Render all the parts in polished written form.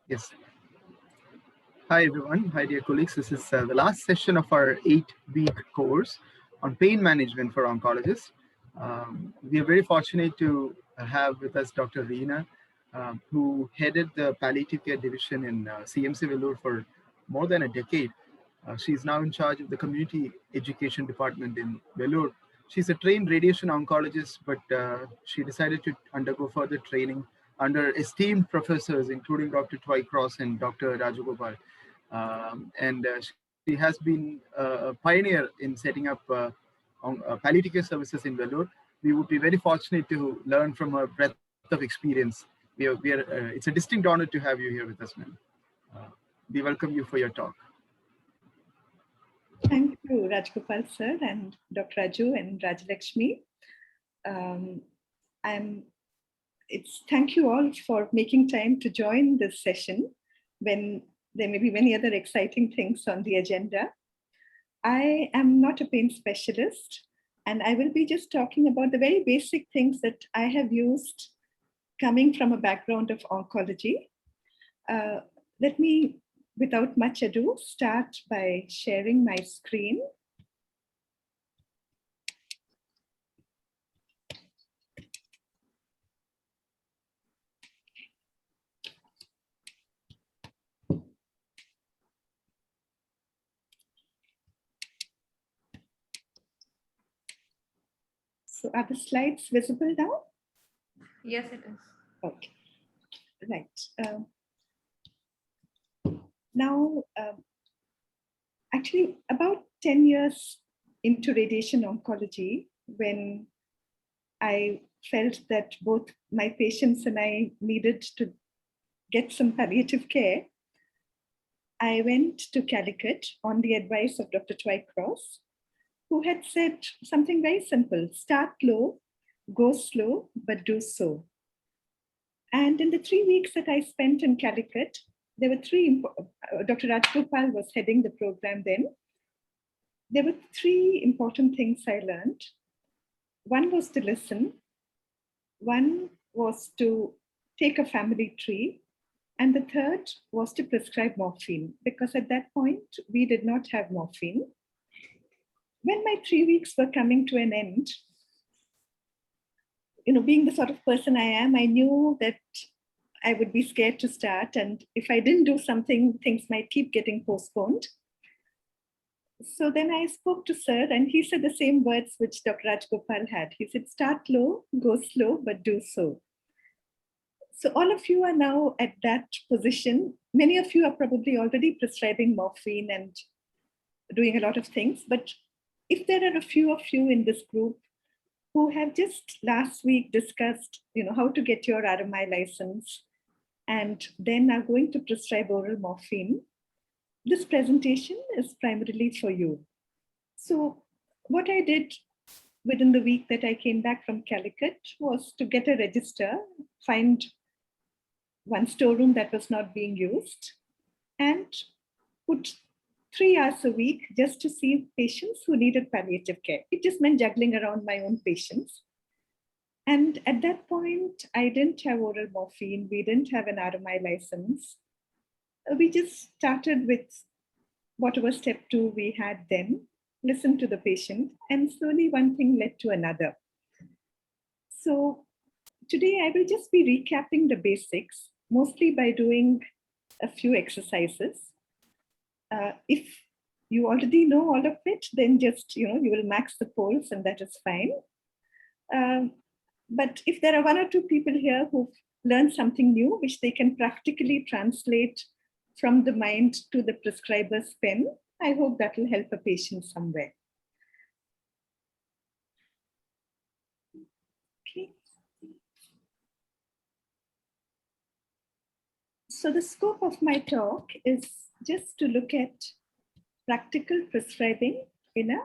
Yes. Hi, everyone. Hi, dear colleagues. This is the last session of our 8-week course on pain management for oncologists. We are very fortunate to have with us Dr. Reena, who headed the palliative care division in CMC Vellore for more than a decade. She's now in charge of the community education department in Vellore. She's a trained radiation oncologist, but she decided to undergo further training under esteemed professors, including Dr. Twycross and Dr. Rajagopal. And she has been a pioneer in setting up palliative care services in Vellore. We would be very fortunate to learn from her breadth of experience. It's a distinct honor to have you here with us, ma'am. Uh, we welcome you for your talk. Thank you, Rajgopal sir and Dr. Raju and Rajalakshmi. Thank you all for making time to join this session when there may be many other exciting things on the agenda. I am not a pain specialist, and I will be just talking about the very basic things that I have used coming from a background of oncology. Let me, without much ado, start by sharing my screen. So are the slides visible now? Yes, it is. Okay, right. Now, actually, about 10 years into radiation oncology, when I felt that both my patients and I needed to get some palliative care, I went to Calicut on the advice of Dr. Twycross, who had said something very simple: start low, go slow, but do so. And in the 3 weeks that I spent in Calicut, there were Dr. Rajgopal was heading the program then. There were 3 important things I learned. One was to listen. One was to take a family tree. And the third was to prescribe morphine, because at that point, we did not have morphine. When my 3 weeks were coming to an end, being the sort of person I am, I knew that I would be scared to start. And if I didn't do something, things might keep getting postponed. So then I spoke to Sir, and he said the same words which Dr. Rajgopal had. He said, start low, go slow, but do so. So all of you are now at that position. Many of you are probably already prescribing morphine and doing a lot of things. But if there are a few of you in this group who have just last week discussed, how to get your RMI license, and then are going to prescribe oral morphine, this presentation is primarily for you. So what I did within the week that I came back from Calicut was to get a register, find one storeroom that was not being used, and put 3 hours a week just to see patients who needed palliative care. It just meant juggling around my own patients. And at that point, I didn't have oral morphine. We didn't have an RMI license. We just started with whatever step 2 we had then, listened to the patient, and slowly one thing led to another. So today I will just be recapping the basics, mostly by doing a few exercises. If you already know all of it, then just, you will max the polls and that is fine. But if there are 1 or 2 people here who've learned something new, which they can practically translate from the mind to the prescriber's pen, I hope that will help a patient somewhere. Okay. So the scope of my talk is just to look at practical prescribing in a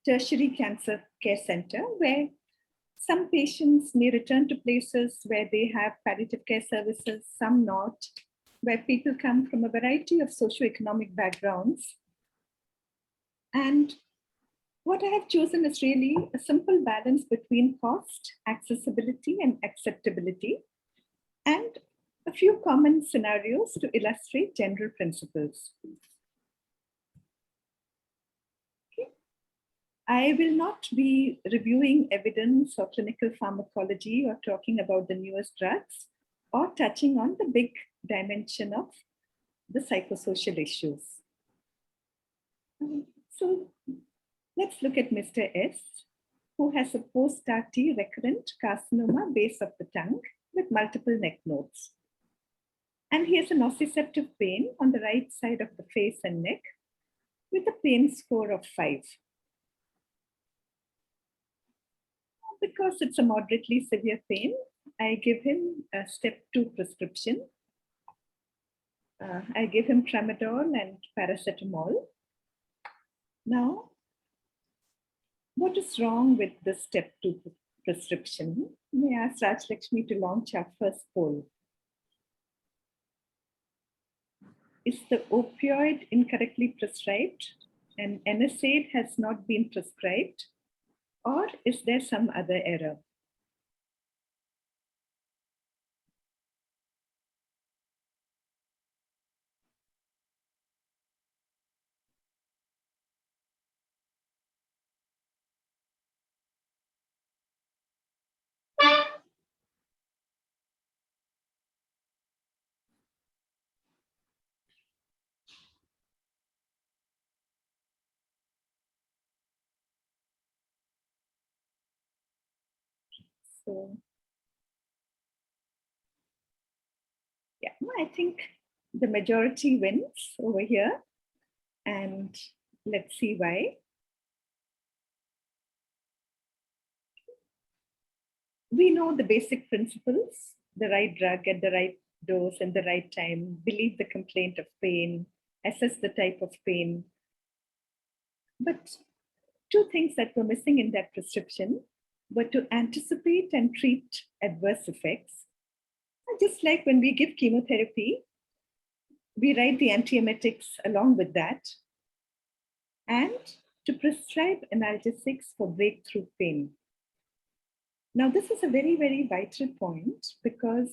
tertiary cancer care center, where some patients may return to places where they have palliative care services, some not, where people come from a variety of socioeconomic backgrounds. And what I have chosen is really a simple balance between cost, accessibility, and acceptability, and A few common scenarios to illustrate general principles. Okay. I will not be reviewing evidence or clinical pharmacology or talking about the newest drugs or touching on the big dimension of the psychosocial issues. So let's look at Mr. S, who has a post-RT recurrent carcinoma base of the tongue with multiple neck nodes. And he has a nociceptive pain on the right side of the face and neck with a pain score of 5. Because it's a moderately severe pain, I give him a step 2 prescription. I give him tramadol and paracetamol. Now, what is wrong with the step 2 prescription? May I ask Raj Lakshmi to launch our first poll. Is the opioid incorrectly prescribed and NSAID has not been prescribed? Or is there some other error? So, yeah, I think the majority wins over here. And let's see why. We know the basic principles, the right drug at the right dose and the right time, believe the complaint of pain, assess the type of pain. But two things that were missing in that prescription were to anticipate and treat adverse effects. Just like when we give chemotherapy, we write the antiemetics along with that, and to prescribe analgesics for breakthrough pain. Now, this is a very, very vital point because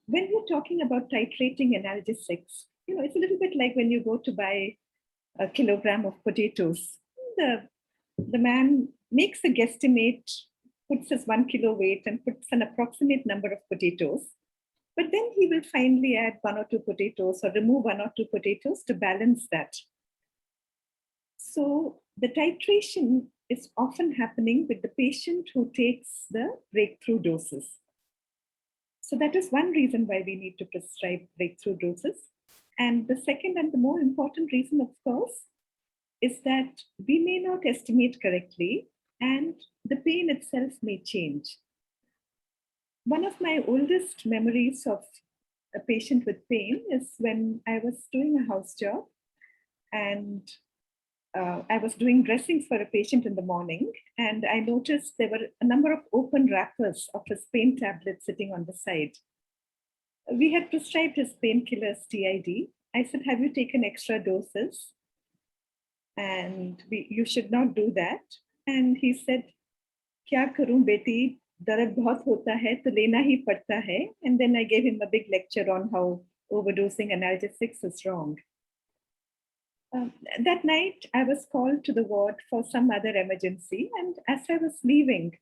when we're talking about titrating analgesics, it's a little bit like when you go to buy a kilogram of potatoes. The man makes a guesstimate, puts his 1 kilo weight and puts an approximate number of potatoes. But then he will finally add 1 or 2 potatoes or remove 1 or 2 potatoes to balance that. So the titration is often happening with the patient who takes the breakthrough doses. So that is one reason why we need to prescribe breakthrough doses. And the second and the more important reason, of course, is that we may not estimate correctly and the pain itself may change. One of my oldest memories of a patient with pain is when I was doing a house job and I was doing dressings for a patient in the morning, and I noticed there were a number of open wrappers of his pain tablets sitting on the side. We had prescribed his painkillers TID. I said, have you taken extra doses? And you should not do that. And he said, kya karoon beti, darad bahut hota hai, to lena hi padta hai. And then I gave him a big lecture on how overdosing analgesics is wrong. That night, I was called to the ward for some other emergency. And as I was leaving,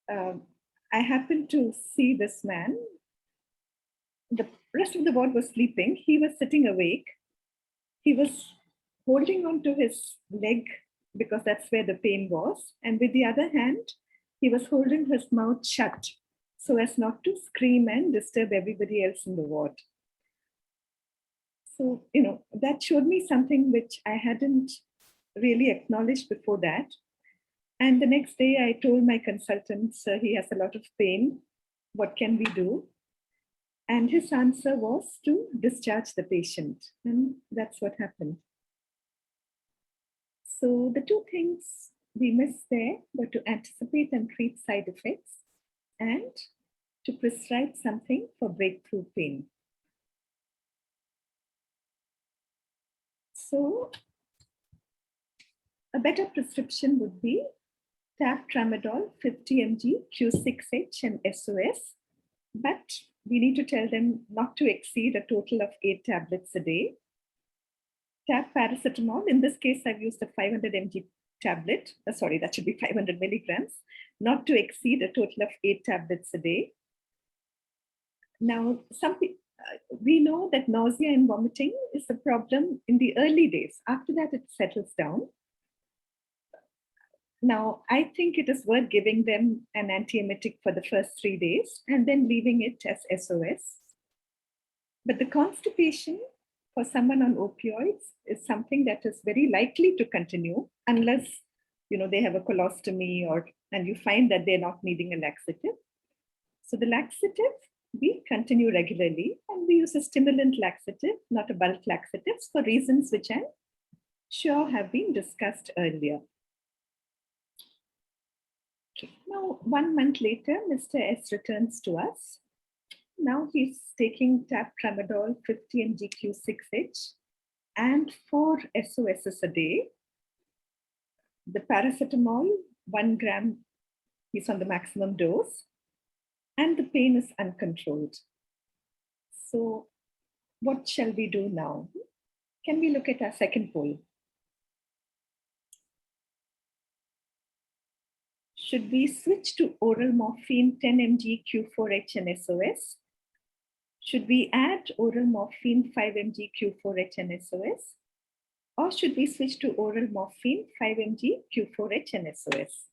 I happened to see this man. The rest of the ward was sleeping. He was sitting awake. He was holding on to his leg because that's where the pain was. And with the other hand, he was holding his mouth shut so as not to scream and disturb everybody else in the ward. So, that showed me something which I hadn't really acknowledged before that. And the next day I told my consultant, sir, he has a lot of pain. What can we do? And his answer was to discharge the patient. And that's what happened. So the two things we missed there were to anticipate and treat side effects and to prescribe something for breakthrough pain. So a better prescription would be tab tramadol 50 mg Q6H and SOS. But we need to tell them not to exceed a total of 8 tablets a day. Tab paracetamol, in this case, I've used a 500 mg tablet. Sorry, that should be 500 milligrams, not to exceed a total of 8 tablets a day. Now, we know that nausea and vomiting is a problem in the early days. After that, it settles down. Now, I think it is worth giving them an antiemetic for the first 3 days and then leaving it as SOS. But the constipation for someone on opioids is something that is very likely to continue unless they have a colostomy and you find that they're not needing a laxative. So the laxative, we continue regularly and we use a stimulant laxative, not a bulk laxatives, for reasons which I'm sure have been discussed earlier. Okay. Now, 1 month later, Mr. S returns to us. Now he's taking tab tramadol 50 mg Q6H and 4 SOSs a day. The paracetamol, 1 gram, he's on the maximum dose, and the pain is uncontrolled. So what shall we do now? Can we look at our second poll? Should we switch to oral morphine 10 mg Q4H and SOS? Should we add oral morphine 5 mg Q4H and SOS? Or should we switch to oral morphine 5 mg Q4H and SOS?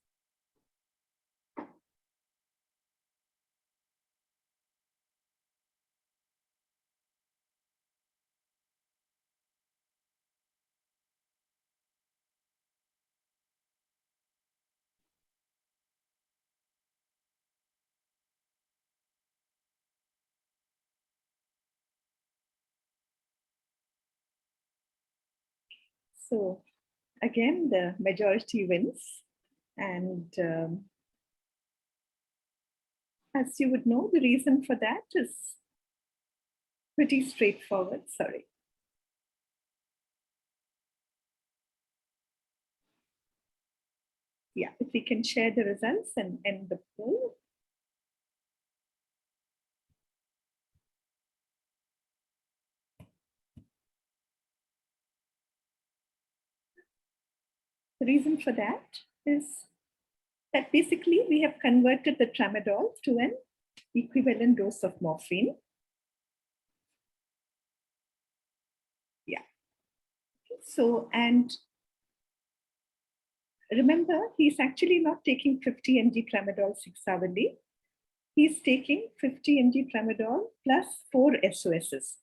So again, the majority wins. And as you would know, the reason for that is pretty straightforward. Sorry. Yeah, if we can share the results and end the poll. The reason for that is that basically we have converted the tramadol to an equivalent dose of morphine. Yeah. So, and remember, he's actually not taking 50 mg tramadol 6-hourly. He's taking 50 mg tramadol plus 4 SOSs.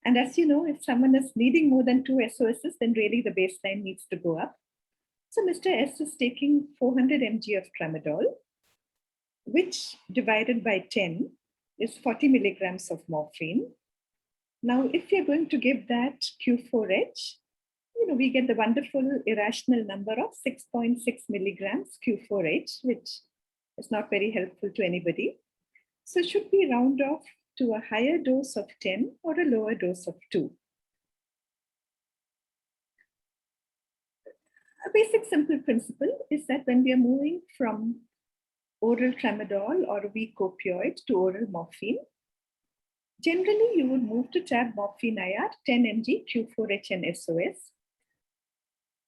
And as you know, if someone is needing more than 2 SOSs, then really the baseline needs to go up. So Mr. S is taking 400 mg of tramadol, which divided by 10 is 40 milligrams of morphine. Now, if you're going to give that Q4H, we get the wonderful irrational number of 6.6 milligrams Q4H, which is not very helpful to anybody. So should we round off to a higher dose of 10 or a lower dose of 2? A basic simple principle is that when we are moving from oral tramadol or a weak opioid to oral morphine, generally you would move to tab morphine IR 10 mg Q4H and SOS,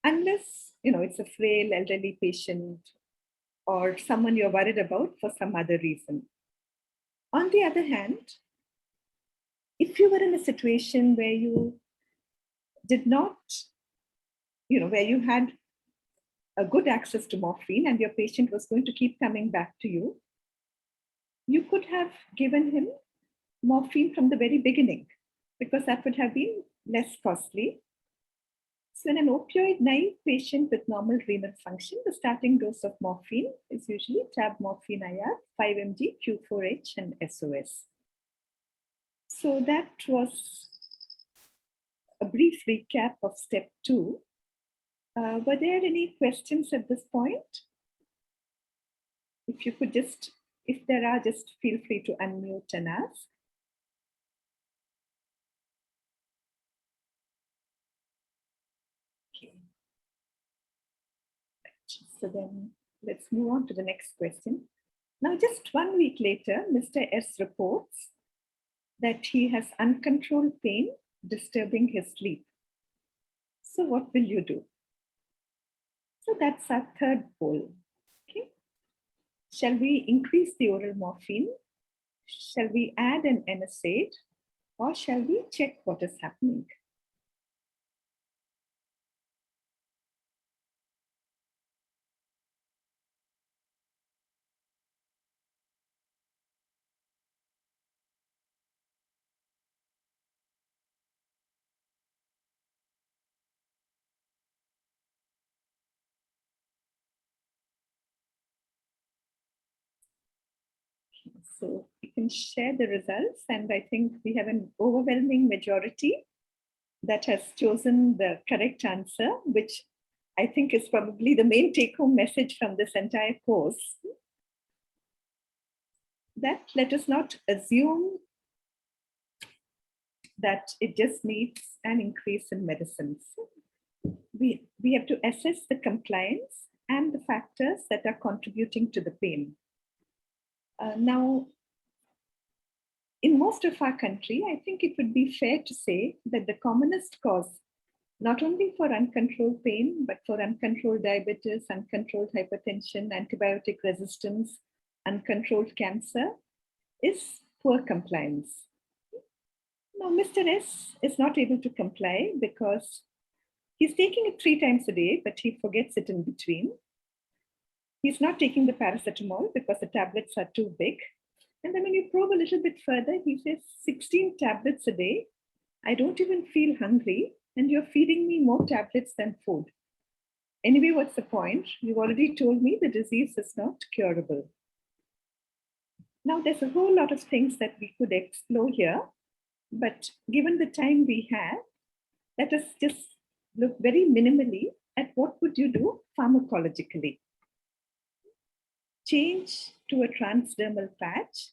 unless it's a frail elderly patient or someone you're worried about for some other reason. On the other hand, if you were in a situation where you did not, where you had a good access to morphine and your patient was going to keep coming back to you, you could have given him morphine from the very beginning because that would have been less costly. So in an opioid naive patient with normal renal function, the starting dose of morphine is usually tab morphine IR 5 mg Q4H and SOS. So that was a brief recap of step 2. Were there any questions at this point? If you could if there are, just feel free to unmute and ask. Okay. So then let's move on to the next question. Now, just 1 week later, Mr. S reports that he has uncontrolled pain disturbing his sleep. So what will you do? So that's our third poll. Okay. Shall we increase the oral morphine? Shall we add an NSAID? Or shall we check what is happening? So we can share the results, and I think we have an overwhelming majority that has chosen the correct answer, which I think is probably the main take-home message from this entire course. That let us not assume that it just needs an increase in medicines. We have to assess the compliance and the factors that are contributing to the pain. Now, in most of our country, I think it would be fair to say that the commonest cause, not only for uncontrolled pain, but for uncontrolled diabetes, uncontrolled hypertension, antibiotic resistance, uncontrolled cancer, is poor compliance. Now, Mr. S is not able to comply because he's taking it 3 times a day, but he forgets it in between. He's not taking the paracetamol because the tablets are too big. And then when you probe a little bit further, he says 16 tablets a day. I don't even feel hungry, and you're feeding me more tablets than food. Anyway, what's the point? You've already told me the disease is not curable. Now, there's a whole lot of things that we could explore here, but given the time we have, let us just look very minimally at what would you do pharmacologically. Change to a transdermal patch,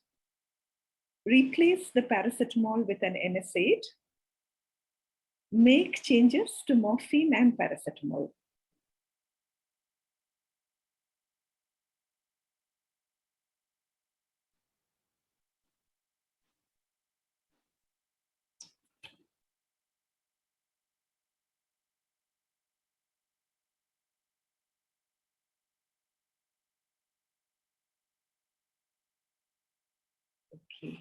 replace the paracetamol with an NSAID, make changes to morphine and paracetamol. Okay.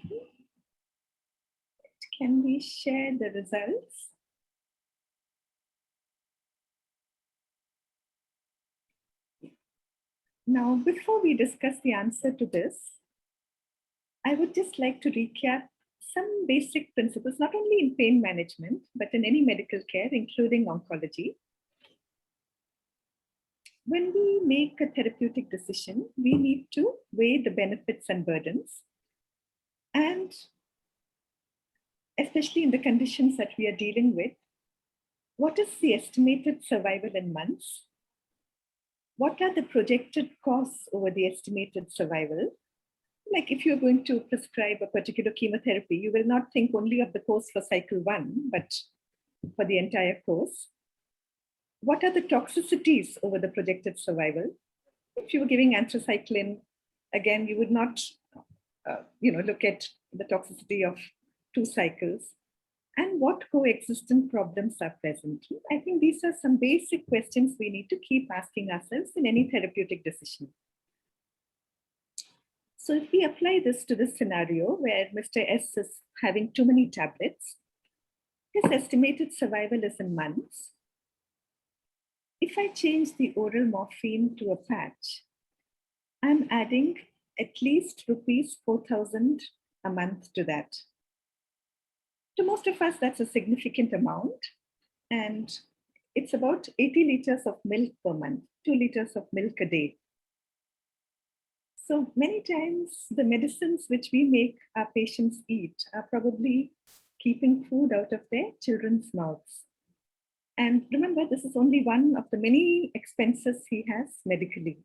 Can we share the results? Now, before we discuss the answer to this, I would just like to recap some basic principles, not only in pain management, but in any medical care, including oncology. When we make a therapeutic decision, we need to weigh the benefits and burdens. And especially in the conditions that we are dealing with, what is the estimated survival in months? What are the projected costs over the estimated survival? Like if you're going to prescribe a particular chemotherapy, you will not think only of the course for cycle 1, but for the entire course. What are the toxicities over the projected survival? If you were giving anthracycline, again, you would not look at the toxicity of 2 cycles. And what coexistent problems are present? I think these are some basic questions we need to keep asking ourselves in any therapeutic decision. So if we apply this to this scenario where Mr. S is having too many tablets, his estimated survival is in months. If I change the oral morphine to a patch, I'm adding at least rupees 4,000 a month to that. To most of us, that's a significant amount. And it's about 80 liters of milk per month, 2 liters of milk a day. So many times the medicines which we make our patients eat are probably keeping food out of their children's mouths. And remember, this is only one of the many expenses he has medically.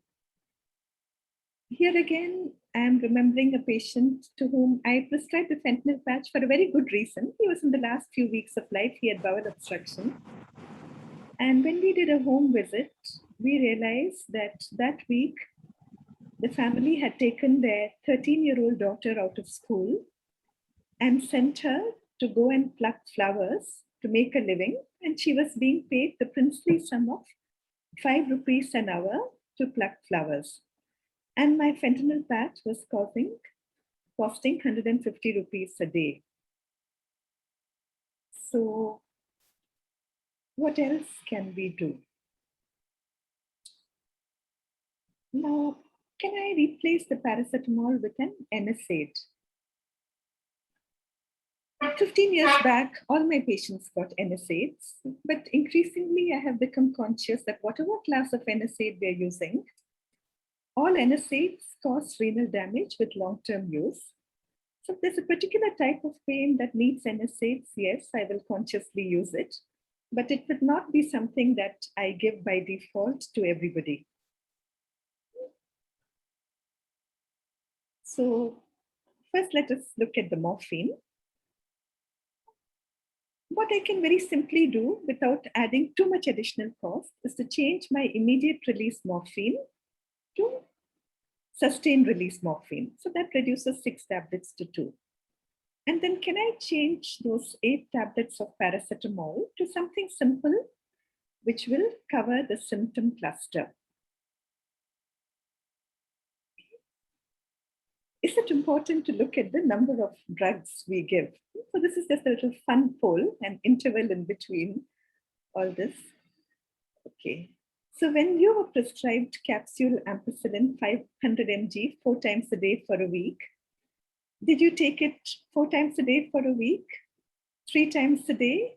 Here again, I'm remembering a patient to whom I prescribed the fentanyl patch for a very good reason. He was in the last few weeks of life, he had bowel obstruction. And when we did a home visit, we realized that that week, the family had taken their 13-year-old daughter out of school. and sent her to go and pluck flowers to make a living. And she was being paid the princely sum of 5 rupees an hour to pluck flowers. And my fentanyl patch was costing 150 rupees a day. So what else can we do? Now, can I replace the paracetamol with an NSAID? 15 years back, all my patients got NSAIDs, but increasingly I have become conscious that whatever class of NSAID we're using, all NSAIDs cause renal damage with long-term use. So if there's a particular type of pain that needs NSAIDs, yes, I will consciously use it, but it would not be something that I give by default to everybody. So first, let us look at the morphine. What I can very simply do without adding too much additional cost is to change my immediate release morphine to sustained release morphine. So that reduces 6 tablets to 2. And then can I change those 8 tablets of paracetamol to something simple, which will cover the symptom cluster? Is it important to look at the number of drugs we give? So this is just a little fun poll, an interval in between all this. Okay. So when you were prescribed capsule ampicillin 500 mg 4 times a day for a week, did you take it 4 times a day for a week, 3 times a day,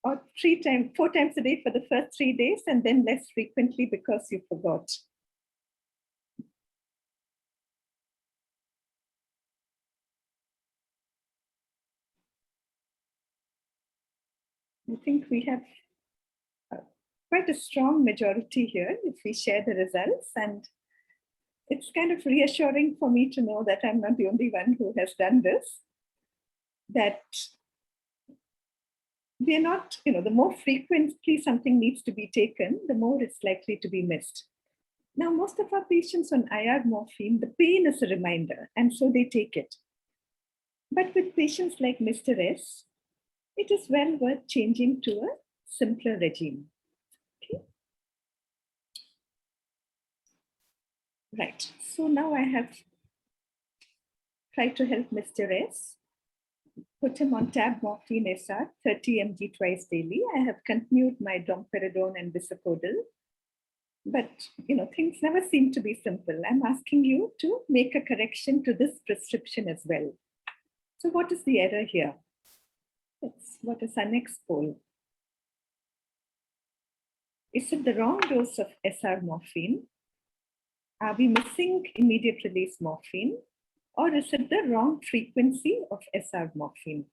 or 4 times a day for the first 3 days and then less frequently because you forgot? I think we have quite a strong majority here if we share the results, and it's kind of reassuring for me to know that I'm not the only one who has done this, that we're not, the more frequently something needs to be taken, the more it's likely to be missed. Now, most of our patients on IR morphine, the pain is a reminder, and so they take it. But with patients like Mr. S, it is well worth changing to a simpler regime. Okay. Right, so now I have tried to help Mr. S, put him on tab morphine SR, 30 mg twice daily. I have continued my domperidone and bisoprolol. But things never seem to be simple. I'm asking you to make a correction to this prescription as well. So what is the error here? What is our next poll? Is it the wrong dose of SR morphine? Are we missing immediate release morphine? Or is it the wrong frequency of SR morphine?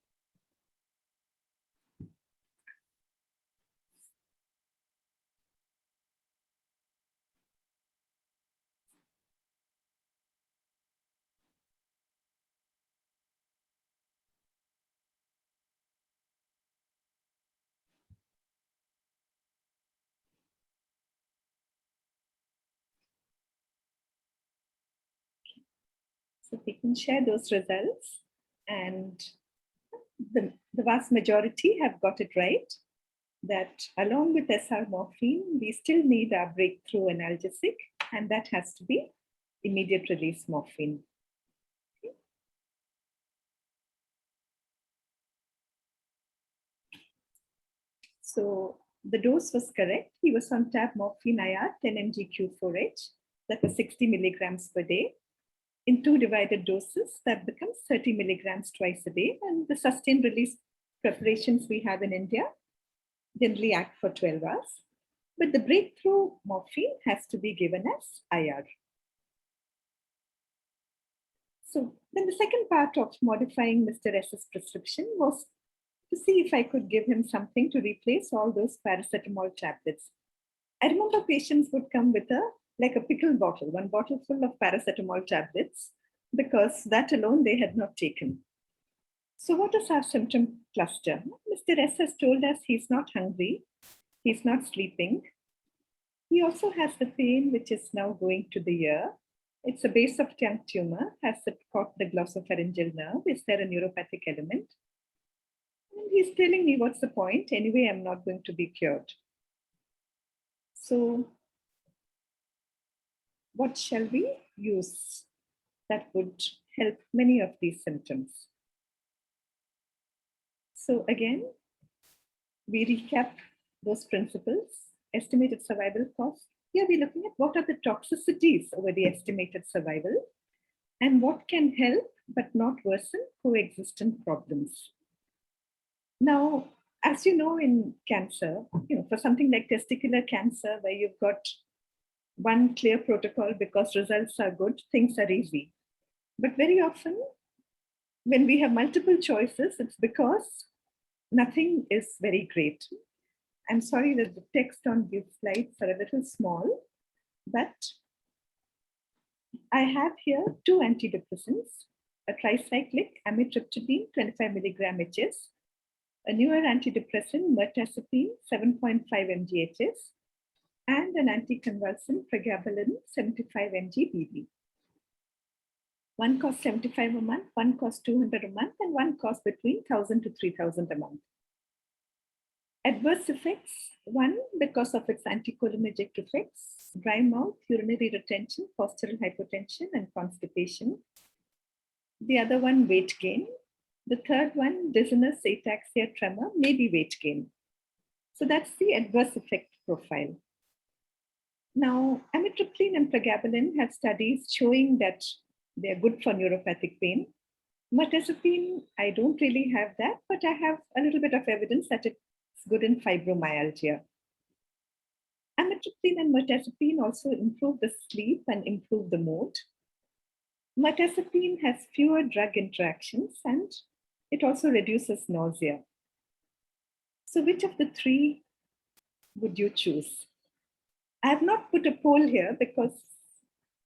So we can share those results, and the vast majority have got it right, that along with SR morphine, we still need our breakthrough analgesic, and that has to be immediate release morphine. Okay. So the dose was correct. He was on tab morphine IR 10 mg Q4H, that was 60 milligrams per day. In 2 divided doses, that becomes 30 milligrams twice a day. And the sustained release preparations we have in India generally act for 12 hours. But the breakthrough morphine has to be given as IR. So then the second part of modifying Mr. S's prescription was to see if I could give him something to replace all those paracetamol tablets. I remember patients would come with like a pickle bottle, 1 bottle full of paracetamol tablets, because that alone they had not taken. So what is our symptom cluster? Mr. S has told us he's not hungry, he's not sleeping. He also has the pain which is now going to the ear. It's a base of tongue tumor, has it caught the glossopharyngeal nerve? Is there a neuropathic element? And he's telling me, what's the point? Anyway, I'm not going to be cured. So what shall we use that would help many of these symptoms? So again, we recap those principles. Estimated survival cost. Here we're looking at what are the toxicities over the estimated survival and what can help but not worsen coexistent problems. Now, as you know, in cancer, for something like testicular cancer, where you've got one clear protocol because results are good, things are easy. But very often, when we have multiple choices, it's because nothing is very great. I'm sorry that the text on these slides are a little small, but I have here two antidepressants, a tricyclic amitriptyline 25 milligram HS, a newer antidepressant mirtazapine 7.5 mg HS, and an anticonvulsant pregabalin 75 mg BV. One costs 75 a month, one costs 200 a month, and one costs between 1,000 to 3,000 a month. Adverse effects, one because of its anticholinergic effects, dry mouth, urinary retention, postural hypotension, and constipation. The other one, weight gain. The third one, dizziness, ataxia, tremor, maybe weight gain. So that's the adverse effect profile. Now, amitriptyline and pregabalin have studies showing that they're good for neuropathic pain. Mirtazapine, I don't really have that, but I have a little bit of evidence that it's good in fibromyalgia. Amitriptyline and mirtazapine also improve the sleep and improve the mood. Mirtazapine has fewer drug interactions and it also reduces nausea. So which of the three would you choose? I have not put a poll here because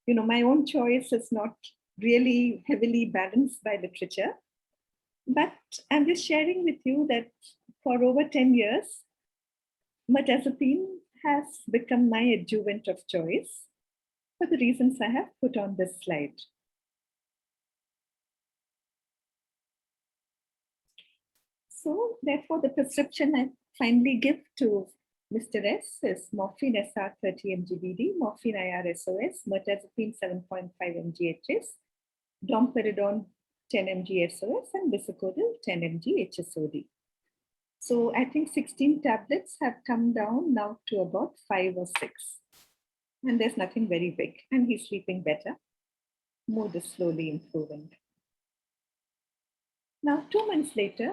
my own choice is not really heavily balanced by literature. But I'm just sharing with you that for over 10 years, mirtazapine has become my adjuvant of choice for the reasons I have put on this slide. So therefore, the prescription I finally give to Mr. S is morphine SR 30 mg/BD, morphine IR SOS, mirtazapine 7.5 mg/HS, domperidone 10 mg SOS, and bisacodyl 10 mg HSOD. So I think 16 tablets have come down now to about 5 or 6. And there's nothing very big. And he's sleeping better. Mood is slowly improving. Now, 2 months later,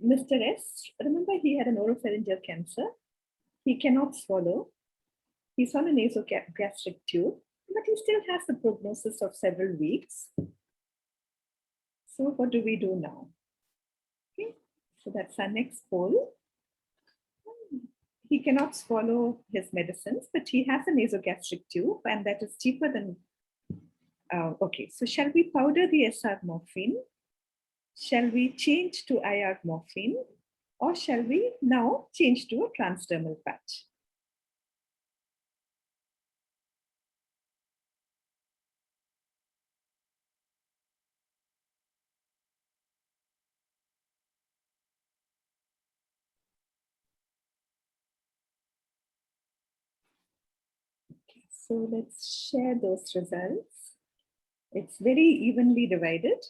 Mr. S, remember he had an oropharyngeal cancer. He cannot swallow. He's on a nasogastric tube, but he still has the prognosis of several weeks. So what do we do now? Okay, so that's our next poll. He cannot swallow his medicines, but he has a nasogastric tube, and that is cheaper than. Okay, so shall we powder the SR morphine? Shall we change to IR morphine? Or shall we now change to a transdermal patch? Okay, so let's share those results. It's very evenly divided.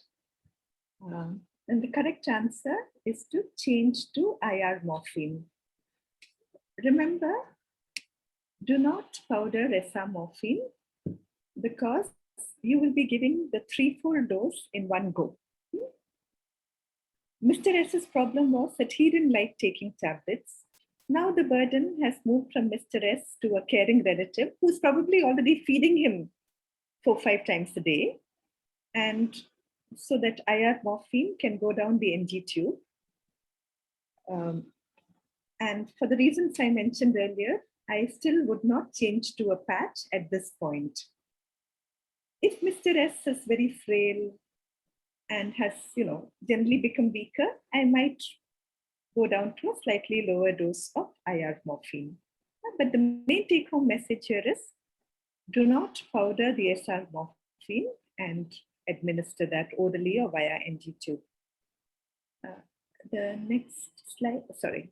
And the correct answer is to change to IR morphine. Remember, do not powder SR morphine because you will be giving the 3-fold dose in one go. Mr. S's problem was that he didn't like taking tablets. Now the burden has moved from Mr. S to a caring relative who's probably already feeding him 4-5 times a day. And so that IR morphine can go down the NG tube. And for the reasons I mentioned earlier, I still would not change to a patch at this point. If Mr. S is very frail and has, generally become weaker, I might go down to a slightly lower dose of IR morphine. But the main take-home message here is Do not powder the SR morphine and administer that orally or via NG tube. The next slide, sorry.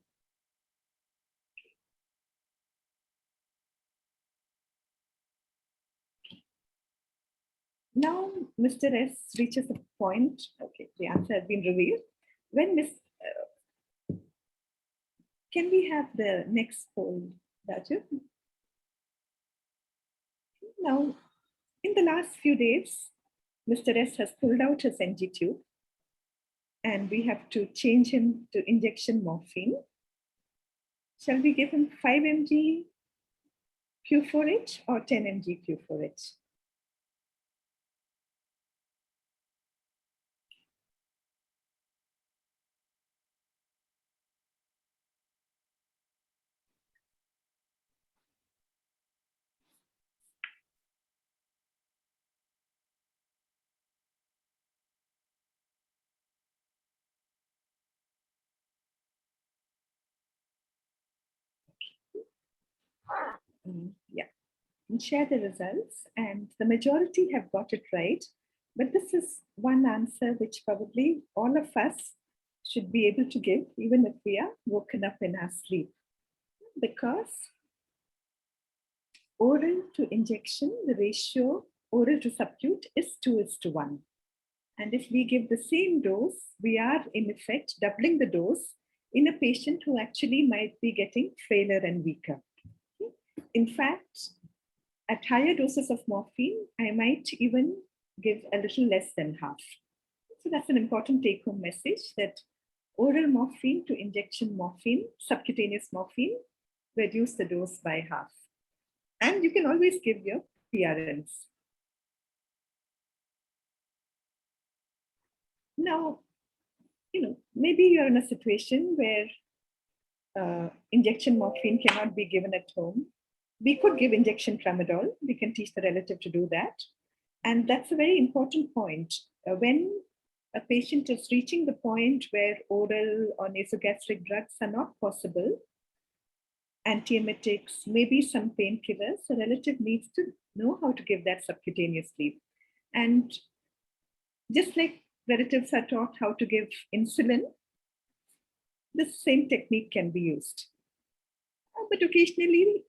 Now, Mr. S reaches a point, okay, the answer has been revealed. When can we have the next poll, Raju? Now, in the last few days, Mr. S has pulled out his NG tube and we have to change him to injection morphine. Shall we give him 5 mg Q4H or 10 mg Q4H? Yeah, and share the results. And the majority have got it right. But this is one answer which probably all of us should be able to give, even if we are woken up in our sleep. Because oral to injection, the ratio oral to subcut is 2:1. And if we give the same dose, we are in effect doubling the dose in a patient who actually might be getting frailer and weaker. In fact, at higher doses of morphine, I might even give a little less than half. So that's an important take-home message that oral morphine to injection morphine, subcutaneous morphine, reduce the dose by half. And you can always give your PRNs. Now, maybe you're in a situation where injection morphine cannot be given at home. We could give injection tramadol. We can teach the relative to do that. And that's a very important point. When a patient is reaching the point where oral or nasogastric drugs are not possible, antiemetics, maybe some painkillers, the relative needs to know how to give that subcutaneously. And just like relatives are taught how to give insulin, the same technique can be used. But occasionally,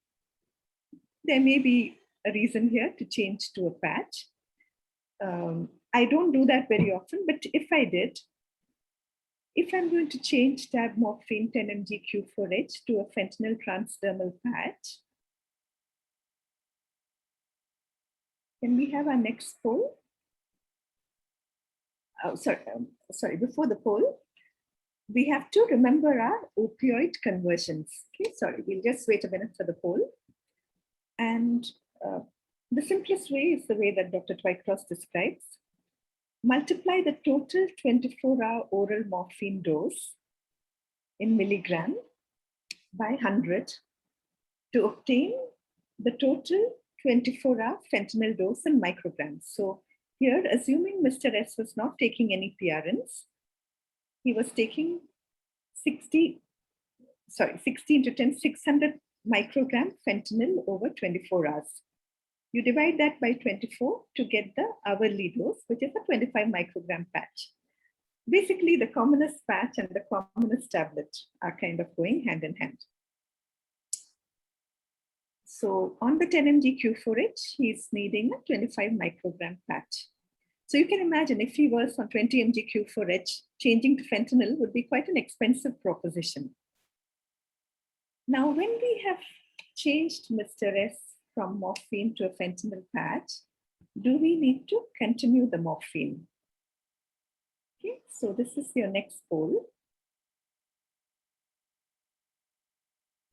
there may be a reason here to change to a patch. I don't do that very often, but if I did, if I'm going to change tab morphine 10 mg Q4H to a fentanyl transdermal patch, can we have our next poll? Oh, sorry, before the poll, we have to remember our opioid conversions. Okay, sorry, we'll just wait a minute for the poll. And the simplest way is the way that Dr. Twycross describes. Multiply the total 24-hour oral morphine dose in milligram by 100 to obtain the total 24-hour fentanyl dose in micrograms. So here, assuming Mr. S was not taking any PRNs, he was taking 16 to 10, 600 microgram fentanyl over 24 hours. You divide that by 24 to get the hourly dose, which is a 25 microgram patch. Basically, the commonest patch and the commonest tablet are kind of going hand in hand. So on the 10 mg Q4H, he's needing a 25 microgram patch. So you can imagine if he was on 20 mg Q4H, changing to fentanyl would be quite an expensive proposition. Now, when we have changed Mr. S from morphine to a fentanyl patch, do we need to continue the morphine? Okay, so this is your next poll.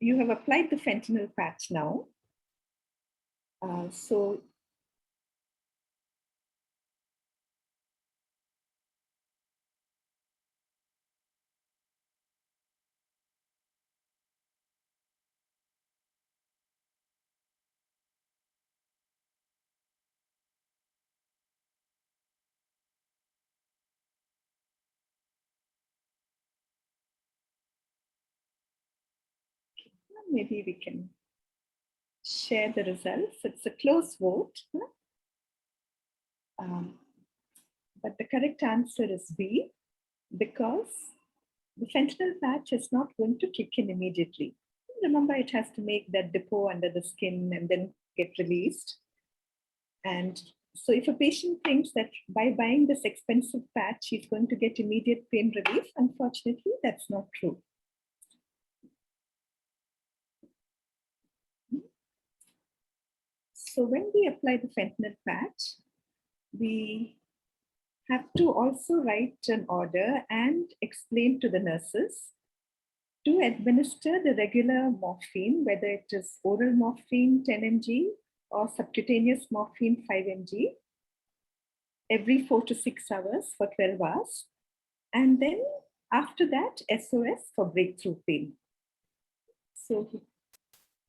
You have applied the fentanyl patch now. So maybe we can share the results. It's a close vote. But the correct answer is B, because the fentanyl patch is not going to kick in immediately. Remember, it has to make that depot under the skin and then get released. And so if a patient thinks that by buying this expensive patch, he's going to get immediate pain relief, unfortunately, that's not true. So when we apply the fentanyl patch, we have to also write an order and explain to the nurses to administer the regular morphine, whether it is oral morphine 10 mg or subcutaneous morphine 5 mg, every 4 to 6 hours for 12 hours. And then after that, SOS for breakthrough pain. So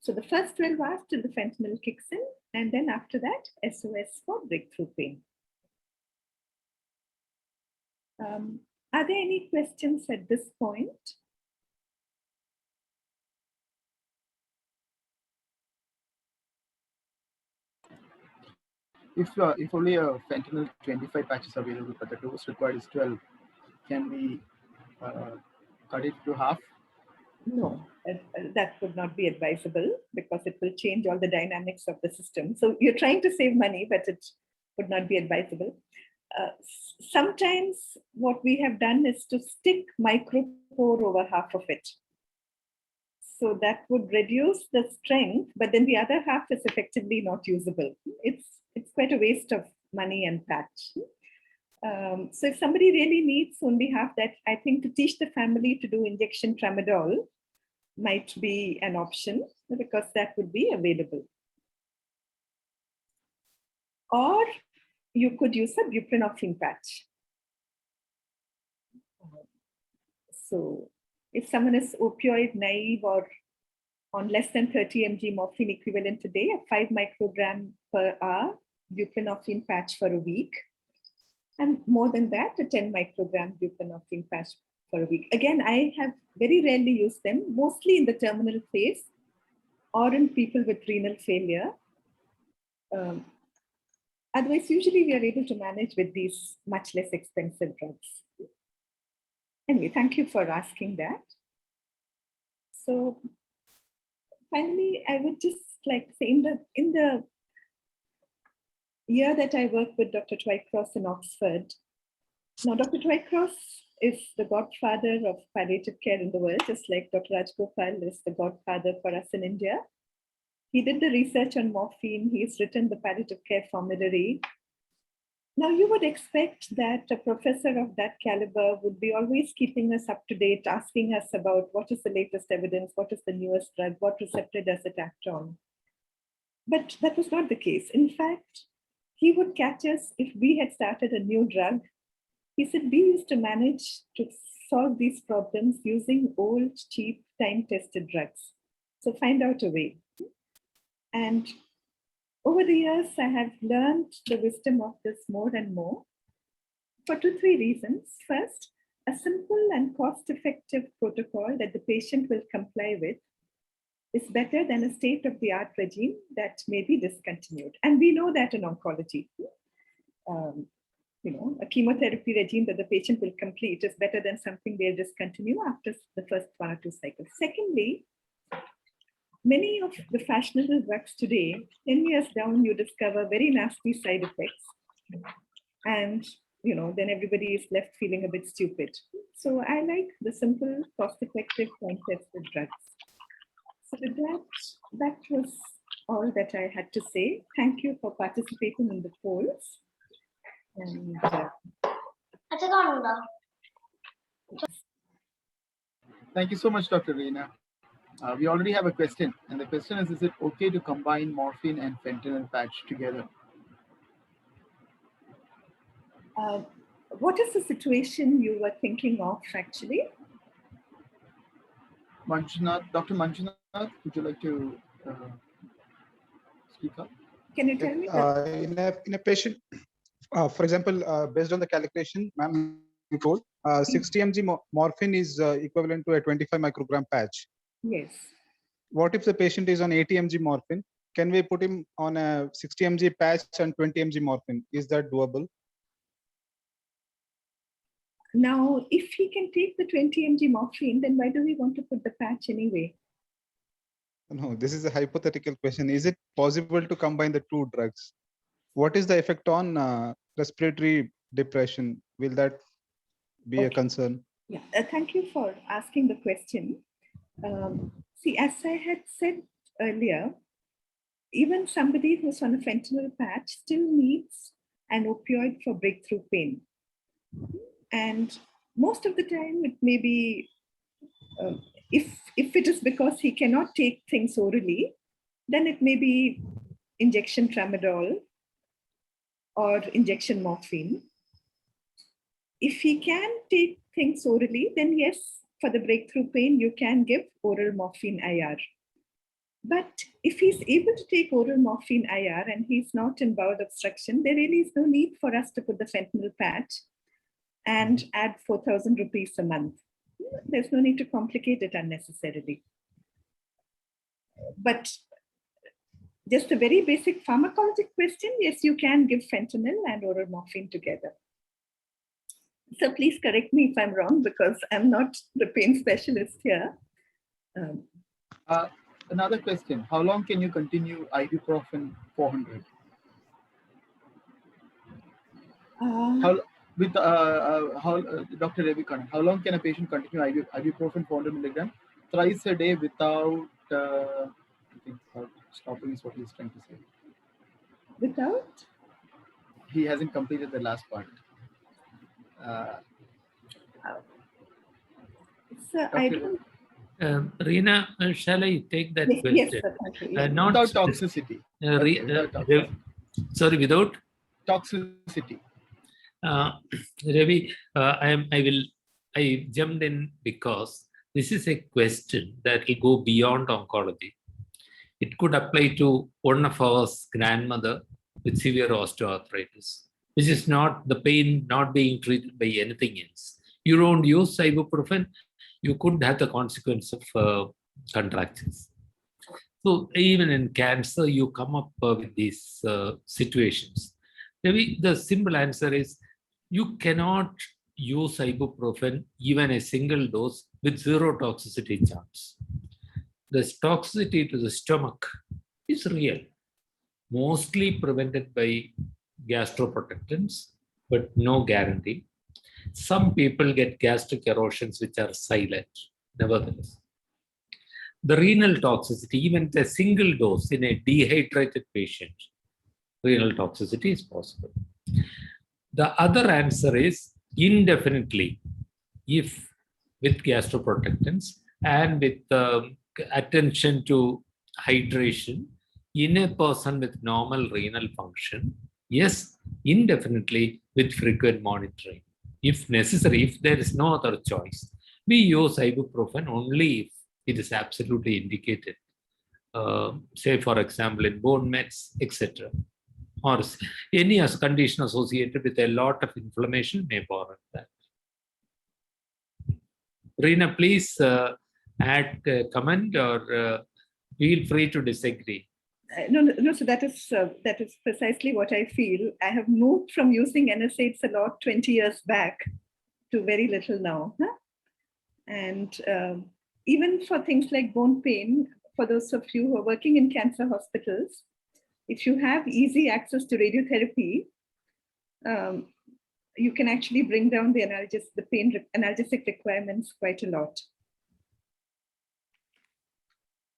the first 12 hours till the fentanyl kicks in, and then after that, SOS for breakthrough pain. Are there any questions at this point? If only a fentanyl 25 patches available, but the dose required is 12, can we cut it to half? No, that would not be advisable because it will change all the dynamics of the system. So you're trying to save money, but it would not be advisable. Sometimes what we have done is to stick micropore over half of it. So that would reduce the strength, but then the other half is effectively not usable. It's quite a waste of money and patch. So if somebody really needs only half that, I think to teach the family to do injection tramadol might be an option because that would be available. Or you could use a buprenorphine patch. So if someone is opioid naive or on less than 30 mg morphine equivalent a day, a 5 microgram per hour buprenorphine patch for a week. And more than that, a 10 microgram buprenorphine patch for a week. Again, I have very rarely used them, mostly in the terminal phase or in people with renal failure. Otherwise, usually we are able to manage with these much less expensive drugs. Anyway, thank you for asking that. So finally, I would just like to say in the year that I worked with Dr. Twycross in Oxford. Now, Dr. Twycross is the godfather of palliative care in the world, just like Dr. Rajgopal is the godfather for us in India. He did the research on morphine. He's written the palliative care formulary. Now, you would expect that a professor of that caliber would be always keeping us up to date, asking us about what is the latest evidence, what is the newest drug, what receptor does it act on. But that was not the case. In fact, he would catch us if we had started a new drug. He said, we used to manage to solve these problems using old, cheap, time-tested drugs. So find out a way. And over the years, I have learned the wisdom of this more and more for 2-3 reasons. First, a simple and cost-effective protocol that the patient will comply with is better than a state-of-the-art regime that may be discontinued. And we know that in oncology. A chemotherapy regime that the patient will complete is better than something they'll discontinue after the first 1 or 2 cycles. Secondly, many of the fashionable drugs today, 10 years down, you discover very nasty side effects. And then everybody is left feeling a bit stupid. So I like the simple, cost-effective, time-tested drugs. So with that was all that I had to say. Thank you for participating in the polls. And Thank you so much, Dr. Reena. We already have a question, and the question is it okay to combine morphine and fentanyl patch together? What is the situation you were thinking of, actually? Dr. Manjunath, would you like to speak up? Can you tell me? In a patient, for example, based on the calculation, ma'am, you told 60 mg morphine is equivalent to a 25 microgram patch. Yes. What if the patient is on 80 mg morphine can we put him on a 60 mg patch and 20 mg morphine? Is that doable? Now, if he can take the 20 mg morphine, then why do we want to put the patch anyway? No, this is a hypothetical question. Is it possible to combine the two drugs? What is the effect on respiratory depression? Will that be a concern? Yeah, thank you for asking the question. See, as I had said earlier, even somebody who's on a fentanyl patch still needs an opioid for breakthrough pain. And most of the time, it may be, if it is because he cannot take things orally, then it may be injection tramadol or injection morphine. If he can take things orally, then yes, for the breakthrough pain, you can give oral morphine IR. But if he's able to take oral morphine IR and he's not in bowel obstruction, there really is no need for us to put the fentanyl patch and add 4,000 rupees a month. There's no need to complicate it unnecessarily. But just a very basic pharmacologic question, yes, you can give fentanyl and oral morphine together. So please correct me if I'm wrong, because I'm not the pain specialist here. Another question: how long can you continue ibuprofen 400? Dr. Ravi, how long can a patient continue ibuprofen 400 milligram thrice a day without stopping? Is what he's trying to say. Without? He hasn't completed the last part. So I don't. Reena, shall I take that question? Yes, sir, thank you. Yeah. Not without toxicity. Sorry, without toxicity. Ravi, I jumped in because this is a question that will go beyond oncology. It could apply to one of our grandmother with severe osteoarthritis, which is not the pain not being treated by anything else. You don't use ibuprofen, you could have the consequence of contractions. So even in cancer, you come up with these situations. Maybe the simple answer is you cannot use ibuprofen even a single dose with zero toxicity chance. The toxicity to the stomach is real, mostly prevented by gastroprotectants, but no guarantee. Some people get gastric erosions which are silent, nevertheless. The renal toxicity, even a single dose in a dehydrated patient, renal toxicity is possible. The other answer is indefinitely, if with gastroprotectants and with attention to hydration in a person with normal renal function, yes, indefinitely with frequent monitoring. If necessary, if there is no other choice, we use ibuprofen only if it is absolutely indicated. Say, for example, in bone mets, etc. Or any condition associated with a lot of inflammation may warrant that. Reena, please add a comment or feel free to disagree. No, so that is precisely what I feel. I have moved from using NSAIDs a lot 20 years back to very little now. Huh? And even for things like bone pain, for those of you who are working in cancer hospitals, if you have easy access to radiotherapy, you can actually bring down the pain analgesic requirements quite a lot.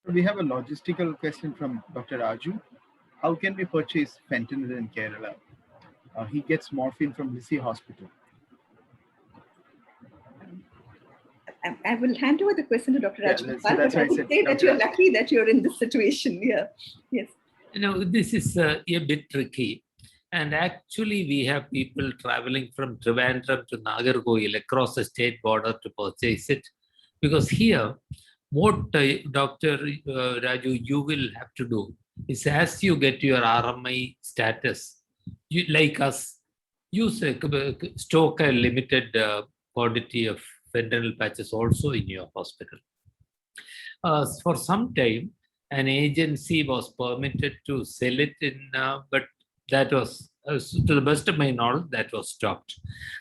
We have a logistical question from Dr. Raju. How can we purchase fentanyl in Kerala? He gets morphine from Lisi Hospital. I will hand over the question to Dr. Raju. So that's why I said say that you're lucky that you're in this situation. Yeah. Yes. This is a bit tricky. And actually, we have people traveling from Trivandrum to Nagarkoil across the state border to purchase it. Because here, what Dr. Raju, you will have to do is, as you get your RMI status, you, like us, stock a limited quantity of fentanyl patches also in your hospital. For some time, an agency was permitted to sell it but that was, to the best of my knowledge, that was stopped.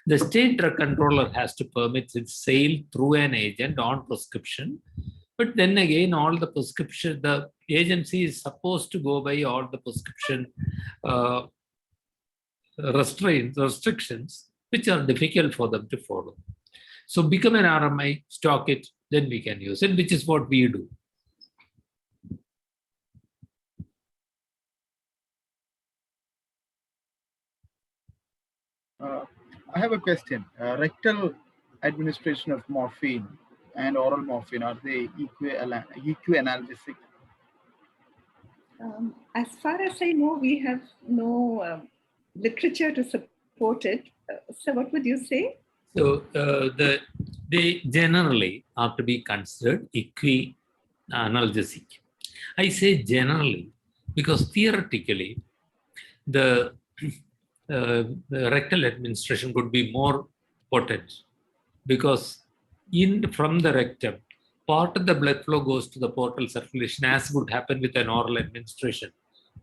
The state drug controller has to permit its sale through an agent on prescription. But then again, all the prescription, the agency is supposed to go by all the prescription uh, restrictions, which are difficult for them to follow. So become an RMI, stock it, then we can use it, which is what we do. I have a question. Rectal administration of morphine and oral morphine, are they equianalgesic? As far as I know, we have no literature to support it. So what would you say? So they generally are to be considered equianalgesic. I say generally because theoretically the rectal administration could be more potent, because from the rectum, part of the blood flow goes to the portal circulation, as would happen with an oral administration.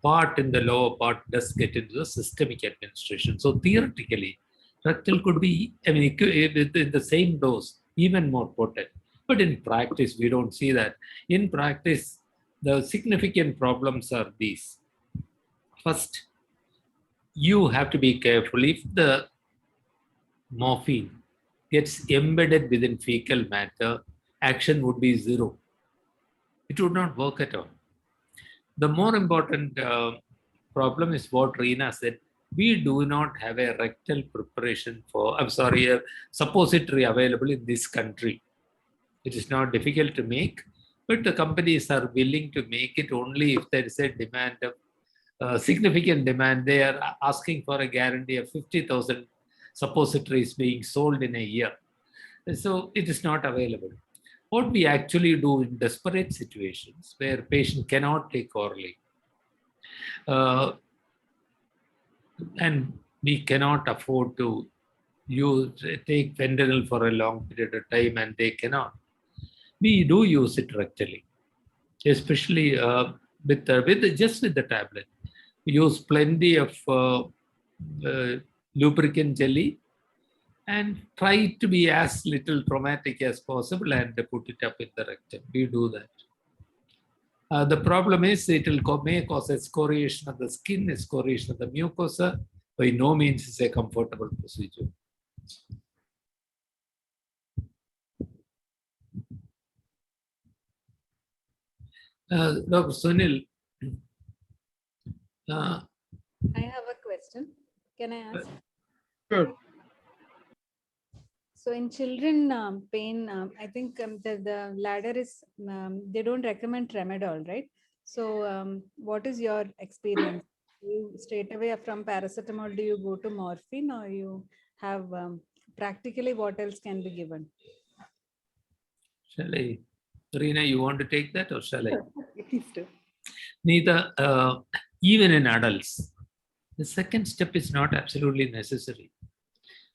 Part in the lower part does get into the systemic administration. So theoretically, rectal could be, I mean, in the same dose, even more potent. But in practice, we don't see that. In practice, the significant problems are these. First, you have to be careful. If the morphine gets embedded within fecal matter, action would be zero. It would not work at all. The more important problem is what Reena said. We do not have a rectal preparation for, a suppository available in this country. It is not difficult to make, but the companies are willing to make it only if there is a demand of significant demand. They are asking for a guarantee of 50,000 suppositories being sold in a year. So it is not available. What we actually do in desperate situations where patient cannot take orally, and we cannot afford to take fentanyl for a long period of time, and they cannot, we do use it rectally, especially with the tablet. We use plenty of lubricant jelly and try to be as little traumatic as possible and put it up in the rectum. We do that. The problem is it may cause excoriation of the skin, excoriation of the mucosa. By no means is a comfortable procedure. Dr. Sunil, I have a question. Can I ask? Sure. So in children pain, I think the ladder is, they don't recommend tramadol, right? So what is your experience? You straight away from paracetamol, do you go to morphine, or you have practically what else can be given? shall I? Reena, you want to take that or shall I? Please do. Neither, even in adults, the second step is not absolutely necessary.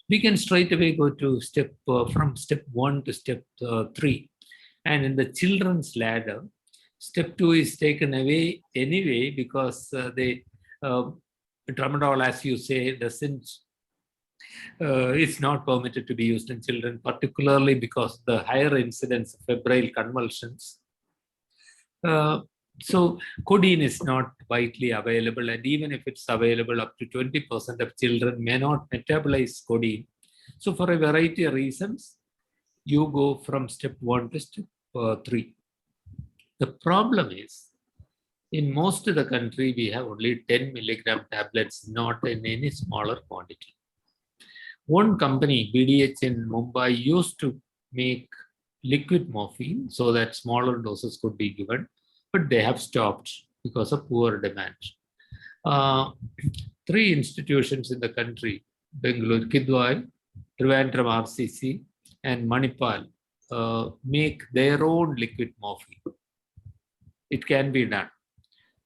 We can straight away go to from step 1 to step 3. And in the children's ladder, step 2 is taken away anyway, because tramadol, as you say, it's not permitted to be used in children, particularly because the higher incidence of febrile convulsions. So codeine is not widely available, and even if it's available, up to 20% of children may not metabolize codeine. So for a variety of reasons, you go from step 1 to step 3. The problem is, in most of the country, we have only 10 milligram tablets, not in any smaller quantity. One company, BDH in Mumbai, used to make liquid morphine so that smaller doses could be given, but they have stopped because of poor demand. 3 institutions in the country, Bengaluru, Kidwai, Trivandrum RCC, and Manipal, make their own liquid morphine. It can be done,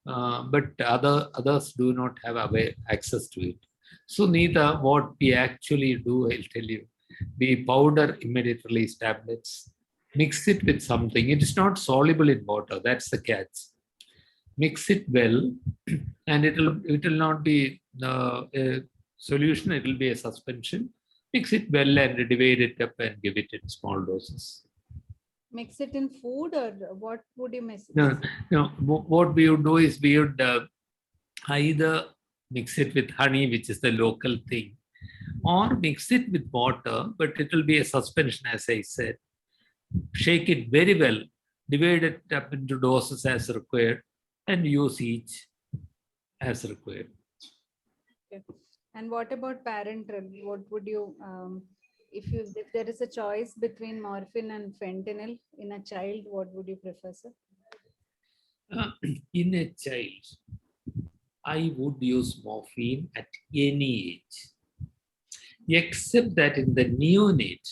but others do not have access to it. So neither what we actually do, I'll tell you, we powder immediate release tablets, mix it with something. It is not soluble in water. That's the catch. mix it well, and it will not be a solution, it will be a suspension. Mix it well and divide it up and give it in small doses. Mix it in food, or what would you mix? No, what we would do is we would either mix it with honey, which is the local thing, or mix it with water, but it will be a suspension, as I said. Shake it very well, divide it up into doses as required, and use each as required. Okay. And what about parenteral? What would you, if there is a choice between morphine and fentanyl in a child, what would you prefer, sir? In a child, I would use morphine at any age, except that in the neonate,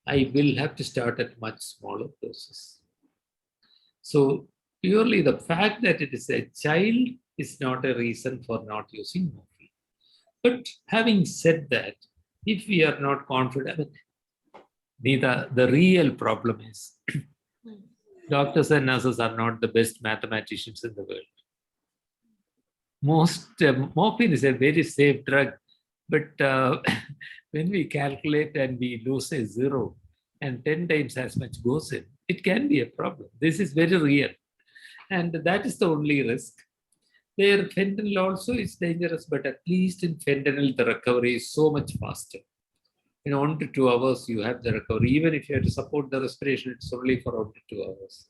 I will have to start at much smaller doses. So purely the fact that it is a child is not a reason for not using morphine. But having said that, if we are not confident, the real problem is doctors and nurses are not the best mathematicians in the world. Morphine is a very safe drug, but when we calculate and we lose a zero and 10 times as much goes in, it can be a problem. This is very real. And that is the only risk. There, fentanyl also is dangerous, but at least in fentanyl, the recovery is so much faster. In 1 to 2 hours, you have the recovery. Even if you have to support the respiration, it's only for 1 to 2 hours.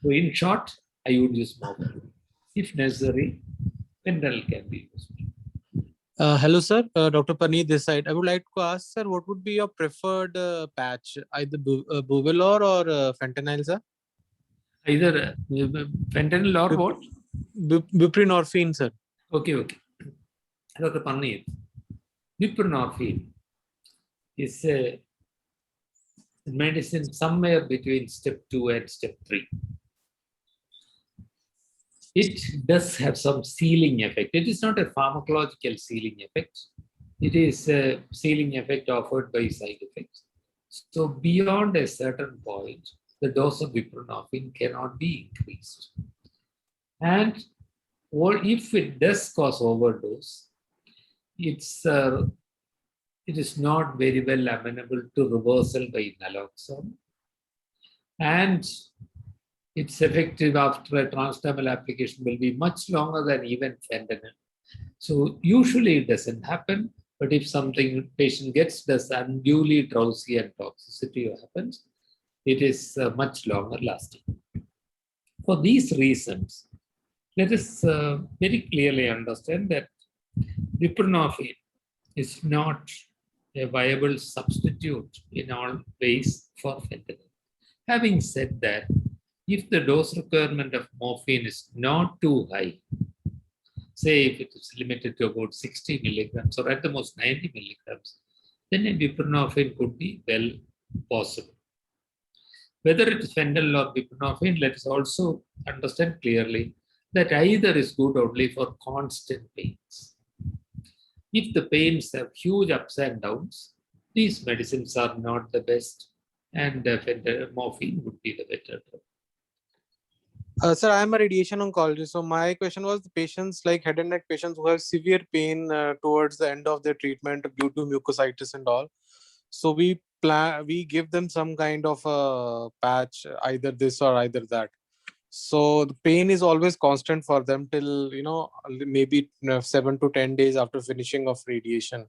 So in short, I would use morphine. If necessary, fentanyl can be used. Hello, sir. Dr. Pani, this side. I would like to ask, sir, what would be your preferred patch, either Buvelor or fentanyl, sir? Either fentanyl or what? Buprenorphine, sir. Okay. Dr. Pani, buprenorphine is a medicine somewhere between step 2 and step 3. It does have some ceiling effect. It is not a pharmacological ceiling effect. It is a ceiling effect offered by side effects. So beyond a certain point, the dose of buprenorphine cannot be increased. And if it does cause overdose, it is not very well amenable to reversal by naloxone. And its effective after a transdermal application will be much longer than even fentanyl. So usually it doesn't happen, but if something patient gets does unduly drowsy and toxicity happens, it is much longer lasting. For these reasons, let us very clearly understand that buprenorphine is not a viable substitute in all ways for fentanyl. Having said that, if the dose requirement of morphine is not too high, say if it is limited to about 60 milligrams or at the most 90 milligrams, then a buprenorphine could be well possible. Whether it is fentanyl or buprenorphine, let us also understand clearly that either is good only for constant pains. If the pains have huge ups and downs, these medicines are not the best, and morphine would be the better drug. Sir, I am a radiation oncologist. So my question was the patients like head and neck patients who have severe pain towards the end of their treatment due to mucositis and all. So we give them some kind of a patch, either this or either that. So the pain is always constant for them till, maybe 7 to 10 days after finishing of radiation,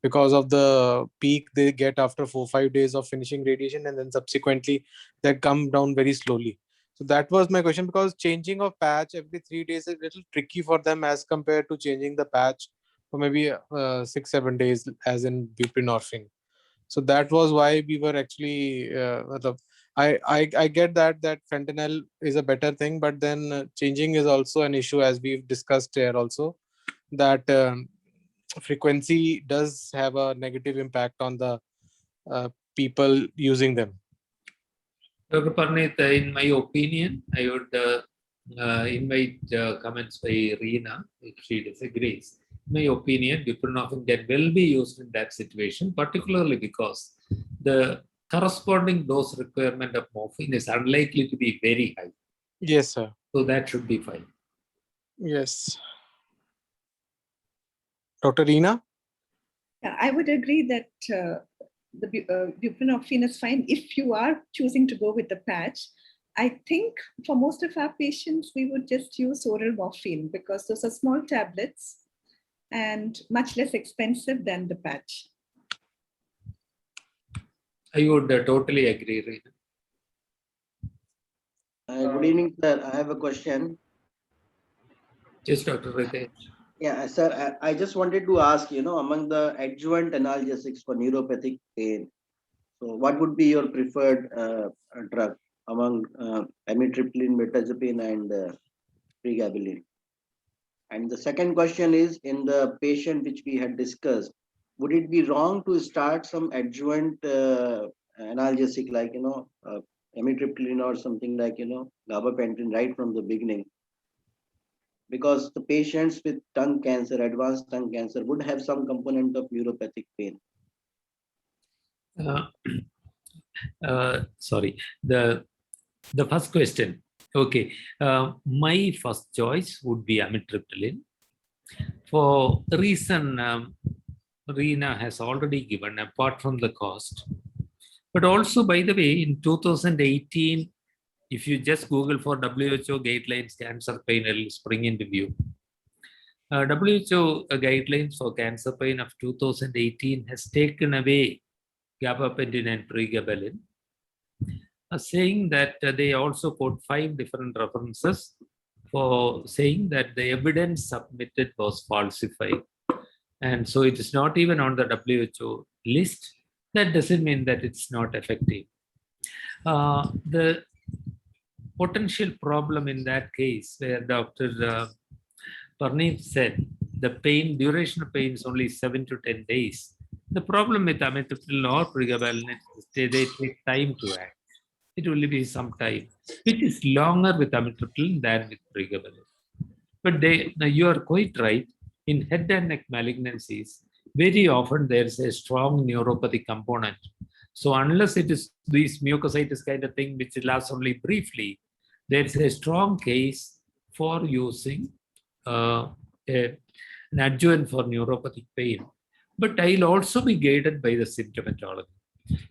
because of the peak they get after 4-5 days of finishing radiation, and then subsequently they come down very slowly. So that was my question, because changing of patch every 3 days is a little tricky for them as compared to changing the patch for maybe 6-7 days as in buprenorphine. So that was why we were actually I get that fentanyl is a better thing, but then changing is also an issue, as we've discussed here also, that frequency does have a negative impact on the people using them. Dr. Parnit, in my opinion, I would invite comments by Reena if she disagrees. In my opinion, buprenorphine can well be used in that situation, particularly because the corresponding dose requirement of morphine is unlikely to be very high. Yes, sir. So that should be fine. Yes. Dr. Reena? Yeah, I would agree that the buprenorphine is fine if you are choosing to go with the patch. I think for most of our patients, we would just use oral morphine because those are small tablets and much less expensive than the patch. I would totally agree, Reena. Good evening, sir. I have a question. Yes, Dr. Ritesh. Yeah, sir, I just wanted to ask, among the adjuvant analgesics for neuropathic pain, so what would be your preferred drug among amitriptyline, mirtazapine, and pregabalin? And the second question is, in the patient which we had discussed, would it be wrong to start some adjuvant analgesic like, amitriptyline or something like, gabapentin right from the beginning? Because the patients with tongue cancer, advanced tongue cancer, would have some component of neuropathic pain. Sorry, the first question. Okay, my first choice would be amitriptyline. For the reason Reena has already given, apart from the cost. But also, by the way, in 2018, if you just Google for WHO guidelines, cancer pain will spring into view. WHO guidelines for cancer pain of 2018 has taken away gabapentin and pregabalin, saying that they also quote 5 different references for saying that the evidence submitted was falsified. And so it is not even on the WHO list. That doesn't mean that it's not effective. The potential problem in that case, where Dr. Parneet said the duration of pain is only 7 to 10 days. The problem with amitriptyline or pregabalin is they take time to act. It will be some time, which is longer with amitriptyline than with pregabalin. But you are quite right. In head and neck malignancies, very often there is a strong neuropathy component. So unless it is these mucositis kind of thing, which lasts only briefly, there is a strong case for using an adjuvant for neuropathic pain. But I'll also be guided by the symptomatology.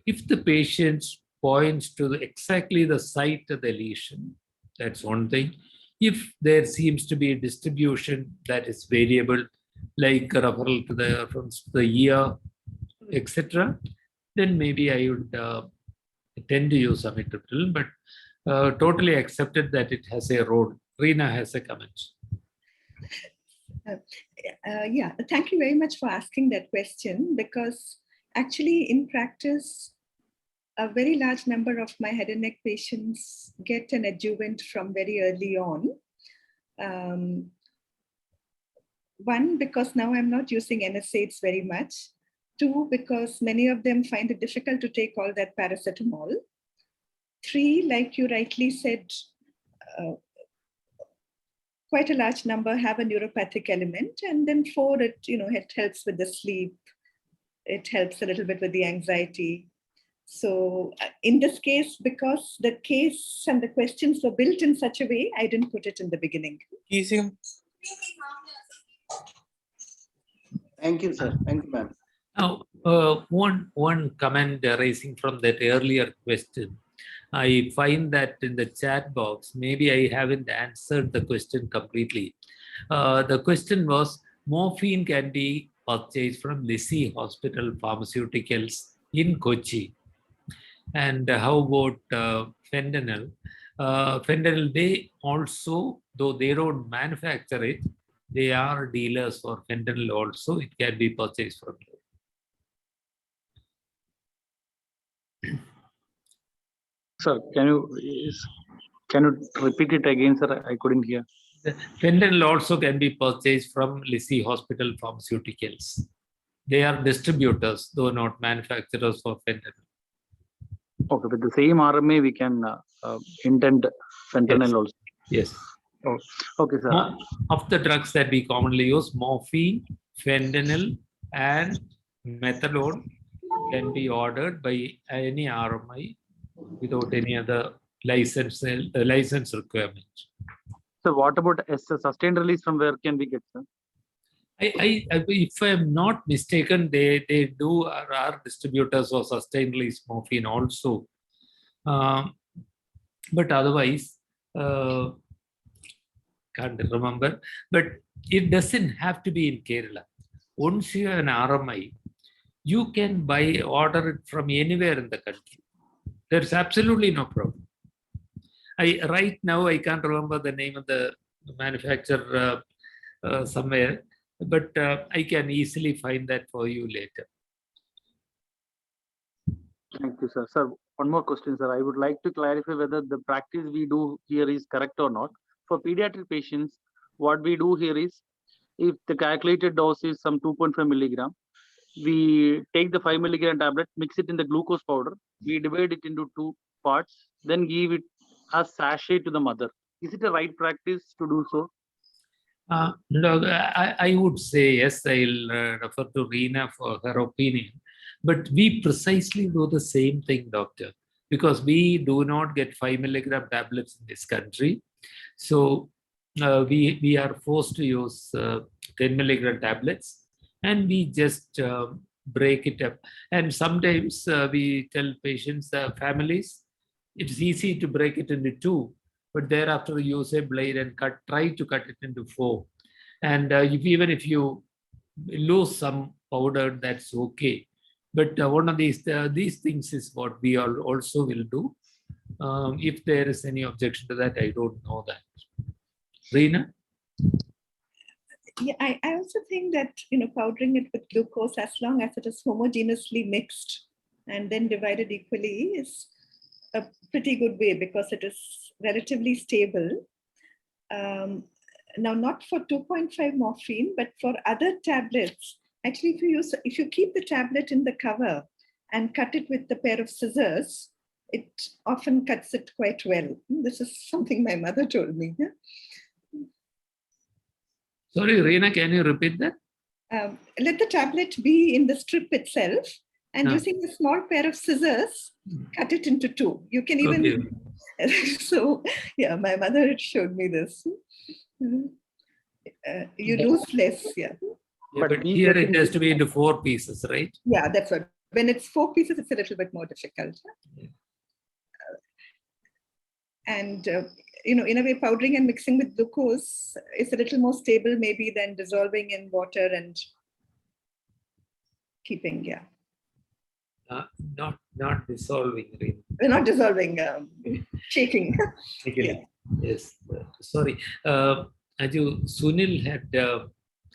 If the patient points to exactly the site of the lesion, that's one thing. If there seems to be a distribution that is variable, like referral to the reference to the ear, etc., then maybe I would tend to use amitriptyline, but totally accepted that it has a role. Reena has a comment. Yeah, thank you very much for asking that question, because actually in practice, a very large number of my head and neck patients get an adjuvant from very early on. One, because now I'm not using NSAIDs very much. Two, because many of them find it difficult to take all that paracetamol. Three, like you rightly said, quite a large number have a neuropathic element. And then four, it helps with the sleep. It helps a little bit with the anxiety. So in this case, because the case and the questions were built in such a way, I didn't put it in the beginning. Thank you, sir. Thank you, ma'am. Now, one comment arising from that earlier question, I find that in the chat box, maybe I haven't answered the question completely. The question was, morphine can be purchased from Lisi Hospital Pharmaceuticals in Kochi. And how about fentanyl? Fentanyl, they also, though they don't manufacture it, they are dealers for fentanyl also. It can be purchased from them. Sir, can you repeat it again, sir? I couldn't hear. Fentanyl also can be purchased from Lisi Hospital Pharmaceuticals. They are distributors, though not manufacturers for fentanyl. Okay, with the same RMA, we can intend fentanyl Yes. also. Yes. Oh, okay, sir. Of the drugs that we commonly use, morphine, fentanyl, and methadone can be ordered by any RMI without any other license requirement. So what about sustained release, from where can we get, sir? If I'm not mistaken, they do are distributors of sustained release morphine also. But otherwise, can't remember. But it doesn't have to be in Kerala. Once you have an RMI, you can order it from anywhere in the country. There's absolutely no problem. Right now I can't remember the name of the manufacturer somewhere, but I can easily find that for you later. Thank you, sir. Sir, one more question, sir. I would like to clarify whether the practice we do here is correct or not. For pediatric patients, what we do here is, if the calculated dose is some 2.5 milligram, we take the 5 milligram tablet, mix it in the glucose powder, we divide it into 2 parts, then give it as sachet to the mother. Is it a right practice to do so? No, I would say yes. I'll refer to Reena for her opinion. But we precisely do the same thing, doctor, because we do not get 5 milligram tablets in this country. So we are forced to use 10 milligram tablets, and we just break it up. And sometimes we tell patients, families, it's easy to break it into 2, but thereafter use a blade and try to cut it into 4. And even if you lose some powder, that's okay. But one of these things is what we also will do. If there is any objection to that, I don't know that. Reena? Yeah, I also think that, powdering it with glucose, as long as it is homogeneously mixed and then divided equally, is a pretty good way because it is relatively stable. Now, not for 2.5 morphine, but for other tablets. Actually, if you keep the tablet in the cover and cut it with a pair of scissors, it often cuts it quite well. This is something my mother told me. Sorry, Reena, can you repeat that? Let the tablet be in the strip itself, and using a small pair of scissors, cut it into 2. You can even... Okay. So, yeah, my mother showed me this. You lose less, yeah. But here it has to be into 4 pieces, right? Yeah, that's what. When it's 4 pieces, it's a little bit more difficult. Yeah. And, in a way, powdering and mixing with glucose is a little more stable maybe than dissolving in water and keeping, yeah. Not dissolving, Reena. Not dissolving, shaking. Yeah. Yes, sorry. Aju, Sunil had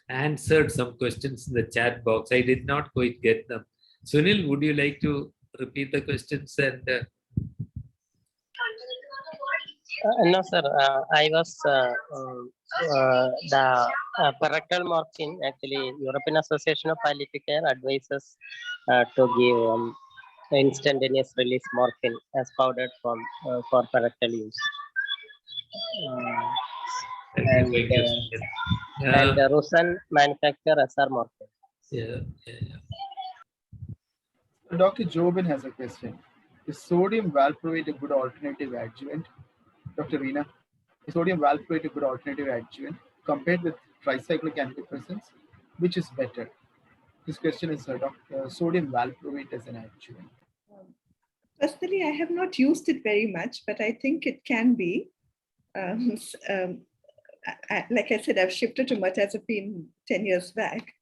answered some questions in the chat box. I did not quite get them. Sunil, would you like to repeat the questions? And no, sir. I was the parental morphine. Actually, European Association of Palliative Care advises to give instantaneous release morphine as powdered form for parental use. And Russian manufacture SR morphine. Yeah. Dr. Jobin has a question. Is sodium valproate a good alternative adjuvant? Dr. Reena, is sodium valproate a good alternative adjuvant compared with tricyclic antidepressants? Which is better? This question is sodium valproate as an adjuvant. Personally, I have not used it very much, but I think it can be. Like I said, I've shifted to mirtazapine 10 years back,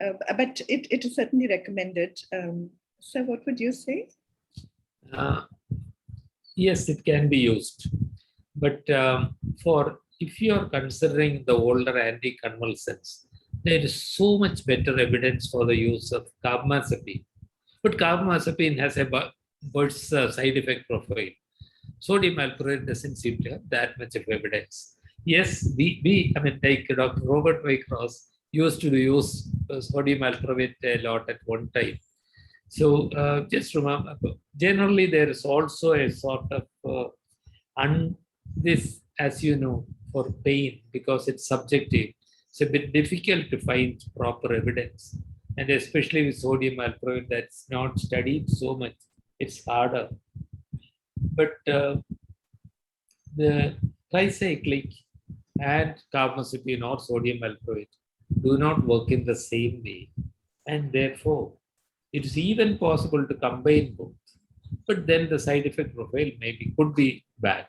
but it is certainly recommended. So what would you say? Yes, it can be used. But if you are considering the older anticonvulsants, there is so much better evidence for the use of carbamazepine. But carbamazepine has a worse side effect profile. Sodium valproate doesn't seem to have that much of evidence. Yes, like Dr. Robert Waycross used to use sodium valproate a lot at one time. So just remember, generally there is also a sort of this, as you know, for pain, because it's subjective, it's a bit difficult to find proper evidence. And especially with sodium valproate, that's not studied so much. It's harder. But the tricyclic and carbamazepine or sodium valproate do not work in the same way. And therefore, it is even possible to combine both. But then the side effect profile could be bad.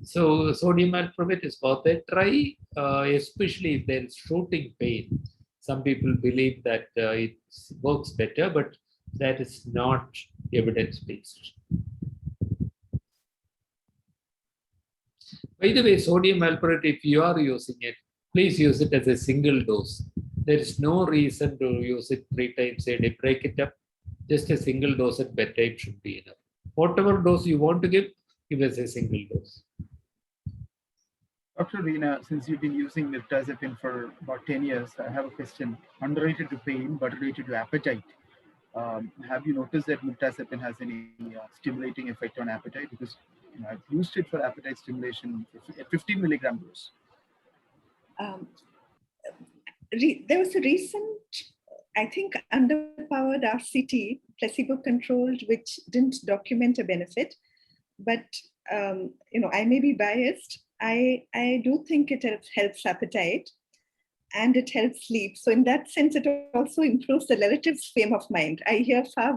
So sodium valproate is worth a try, especially if there is shooting pain. Some people believe that it works better, but that is not evidence-based. By the way, sodium valproate, if you are using it, please use it as a single dose. There is no reason to use it 3 times a day. Break it up. Just a single dose at bedtime should be enough. Whatever dose you want to give as a single dose. Dr. Reena, since you've been using mirtazapine for about 10 years, I have a question unrelated to pain but related to appetite. Have you noticed that mirtazapine has any stimulating effect on appetite? Because I've used it for appetite stimulation at 15 milligram dose. There was a recent, I think, underpowered RCT, placebo-controlled, which didn't document a benefit. But I may be biased. I do think it helps appetite and it helps sleep. So in that sense, it also improves the relative's frame of mind. I hear far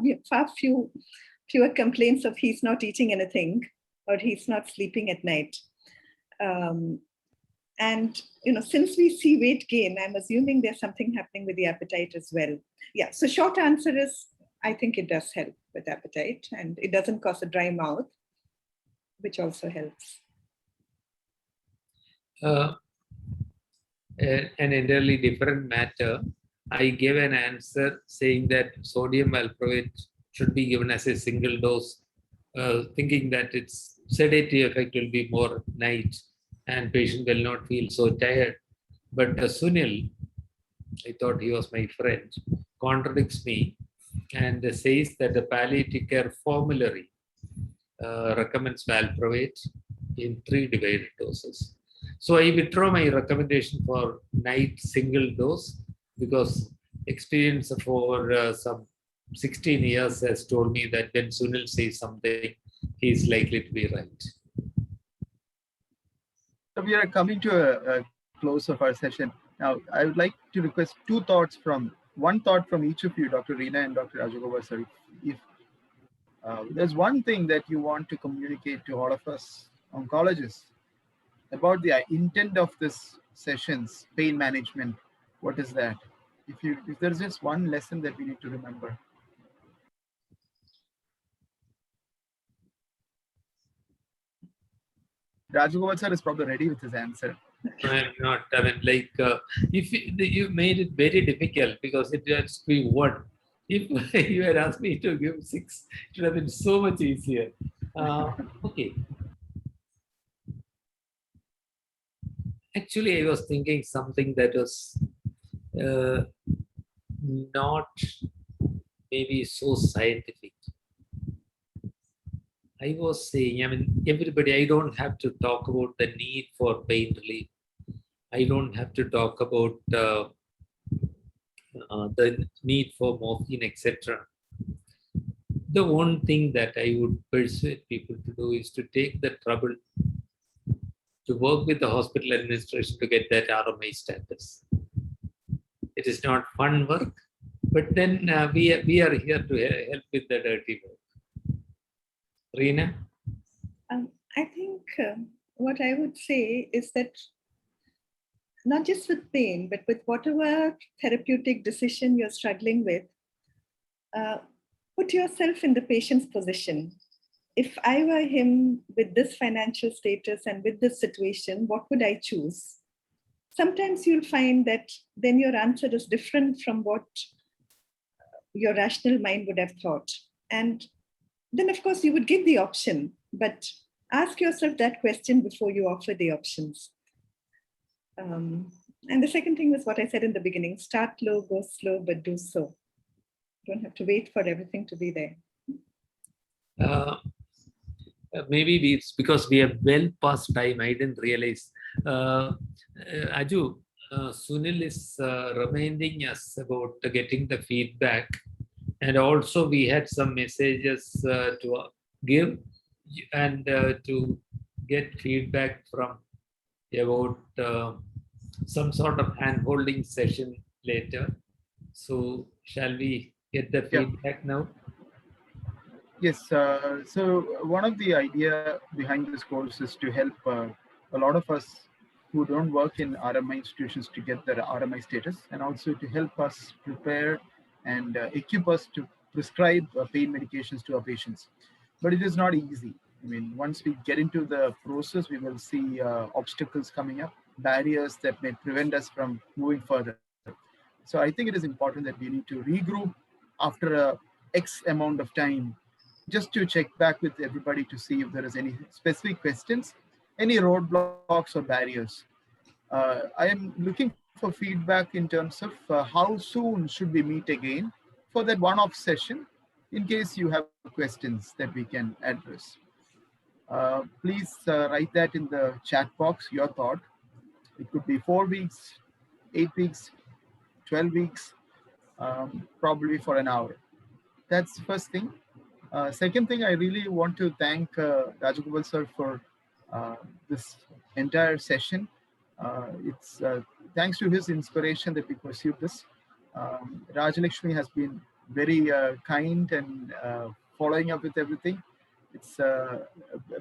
fewer complaints of he's not eating anything or he's not sleeping at night. And since we see weight gain, I'm assuming there's something happening with the appetite as well. Yeah, so short answer is, I think it does help with appetite and it doesn't cause a dry mouth, which also helps. An entirely different matter. I gave an answer saying that sodium valproate should be given as a single dose, thinking that its sedative effect will be more night and patient will not feel so tired. But Sunil, I thought he was my friend, contradicts me and says that the palliative care formulary recommends valproate in 3 divided doses. So I withdraw my recommendation for night single dose because experience for some 16 years has told me that when Sunil says something, he is likely to be right. So we are coming to a close of our session. Now, I would like to request one thought from each of you, Dr. Reena and Dr. Rajagopal sir. If there's one thing that you want to communicate to all of us oncologists about the intent of this session's pain management, what is that? If there's just one lesson that we need to remember. Rajagopal sir is probably ready with his answer. I'm not. I mean, if you made it very difficult because it has to be 1. If you had asked me to give 6, it would have been so much easier. Okay. Actually, I was thinking something that was not maybe so scientific. I was saying, I mean, everybody, I don't have to talk about the need for pain relief. I don't have to talk about the need for morphine, etc. The one thing that I would persuade people to do is to take the trouble to work with the hospital administration to get that RMI status. It is not fun work, but then we are here to help with the dirty work. Reena? I think what I would say is that not just with pain, but with whatever therapeutic decision you're struggling with, put yourself in the patient's position. If I were him with this financial status and with this situation, what would I choose? Sometimes you'll find that then your answer is different from what your rational mind would have thought. And then, of course, you would give the option, but ask yourself that question before you offer the options. And the second thing was what I said in the beginning, start low, go slow, but do so. You don't have to wait for everything to be there. Maybe it's because we are well past time. I didn't realize. Aju, Sunil is reminding us about getting the feedback. And also we had some messages to give and to get feedback from about some sort of hand-holding session later. So shall we get the feedback now? Yes. So one of the idea behind this course is to help a lot of us who don't work in RMI institutions to get their RMI status, and also to help us prepare and equip us to prescribe pain medications to our patients. But it is not easy. I mean, once we get into the process, we will see obstacles coming up, barriers that may prevent us from moving further. So I think it is important that we need to regroup after a X amount of time, just to check back with everybody to see if there is any specific questions, any roadblocks or barriers. I am looking for feedback in terms of how soon should we meet again for that one-off session, in case you have questions that we can address. Please write that in the chat box, your thought. It could be 4 weeks, 8 weeks, 12 weeks, probably for an hour. That's the first thing. Second thing, I really want to thank Rajagopal sir for this entire session. It's thanks to his inspiration that we pursued this. Rajalakshmi has been very kind and following up with everything. It's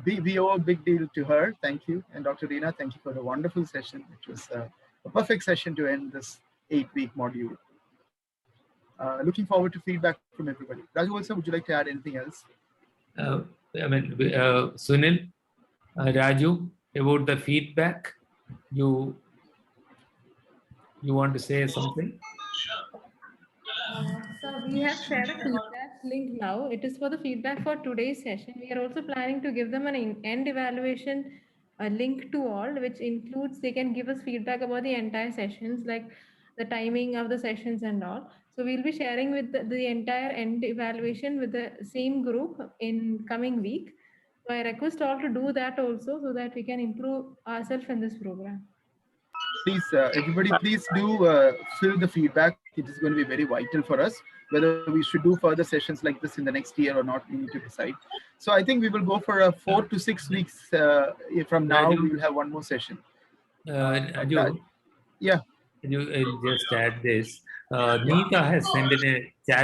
we owe a big deal to her. Thank you. And Dr. Reena, thank you for the wonderful session. It was a perfect session to end this 8-week module. Looking forward to feedback from everybody. Raju, also, would you like to add anything else? Sunil, Raju, about the feedback, you want to say something? So we have shared a feedback link now. It is for the feedback for today's session. We are also planning to give them an end evaluation link to all, which includes they can give us feedback about the entire sessions, like the timing of the sessions and all. So we'll be sharing with the entire end evaluation with the same group in coming week. So I request all to do that also, so that we can improve ourselves in this program. Please, everybody, please do fill the feedback. It is going to be very vital for us. Whether we should do further sessions like this in the next year or not, we need to decide. So I think we will go for 4 to 6 weeks from now. We will have one more session. Raju, yeah. Can you just add this? Neeta has sent in a chat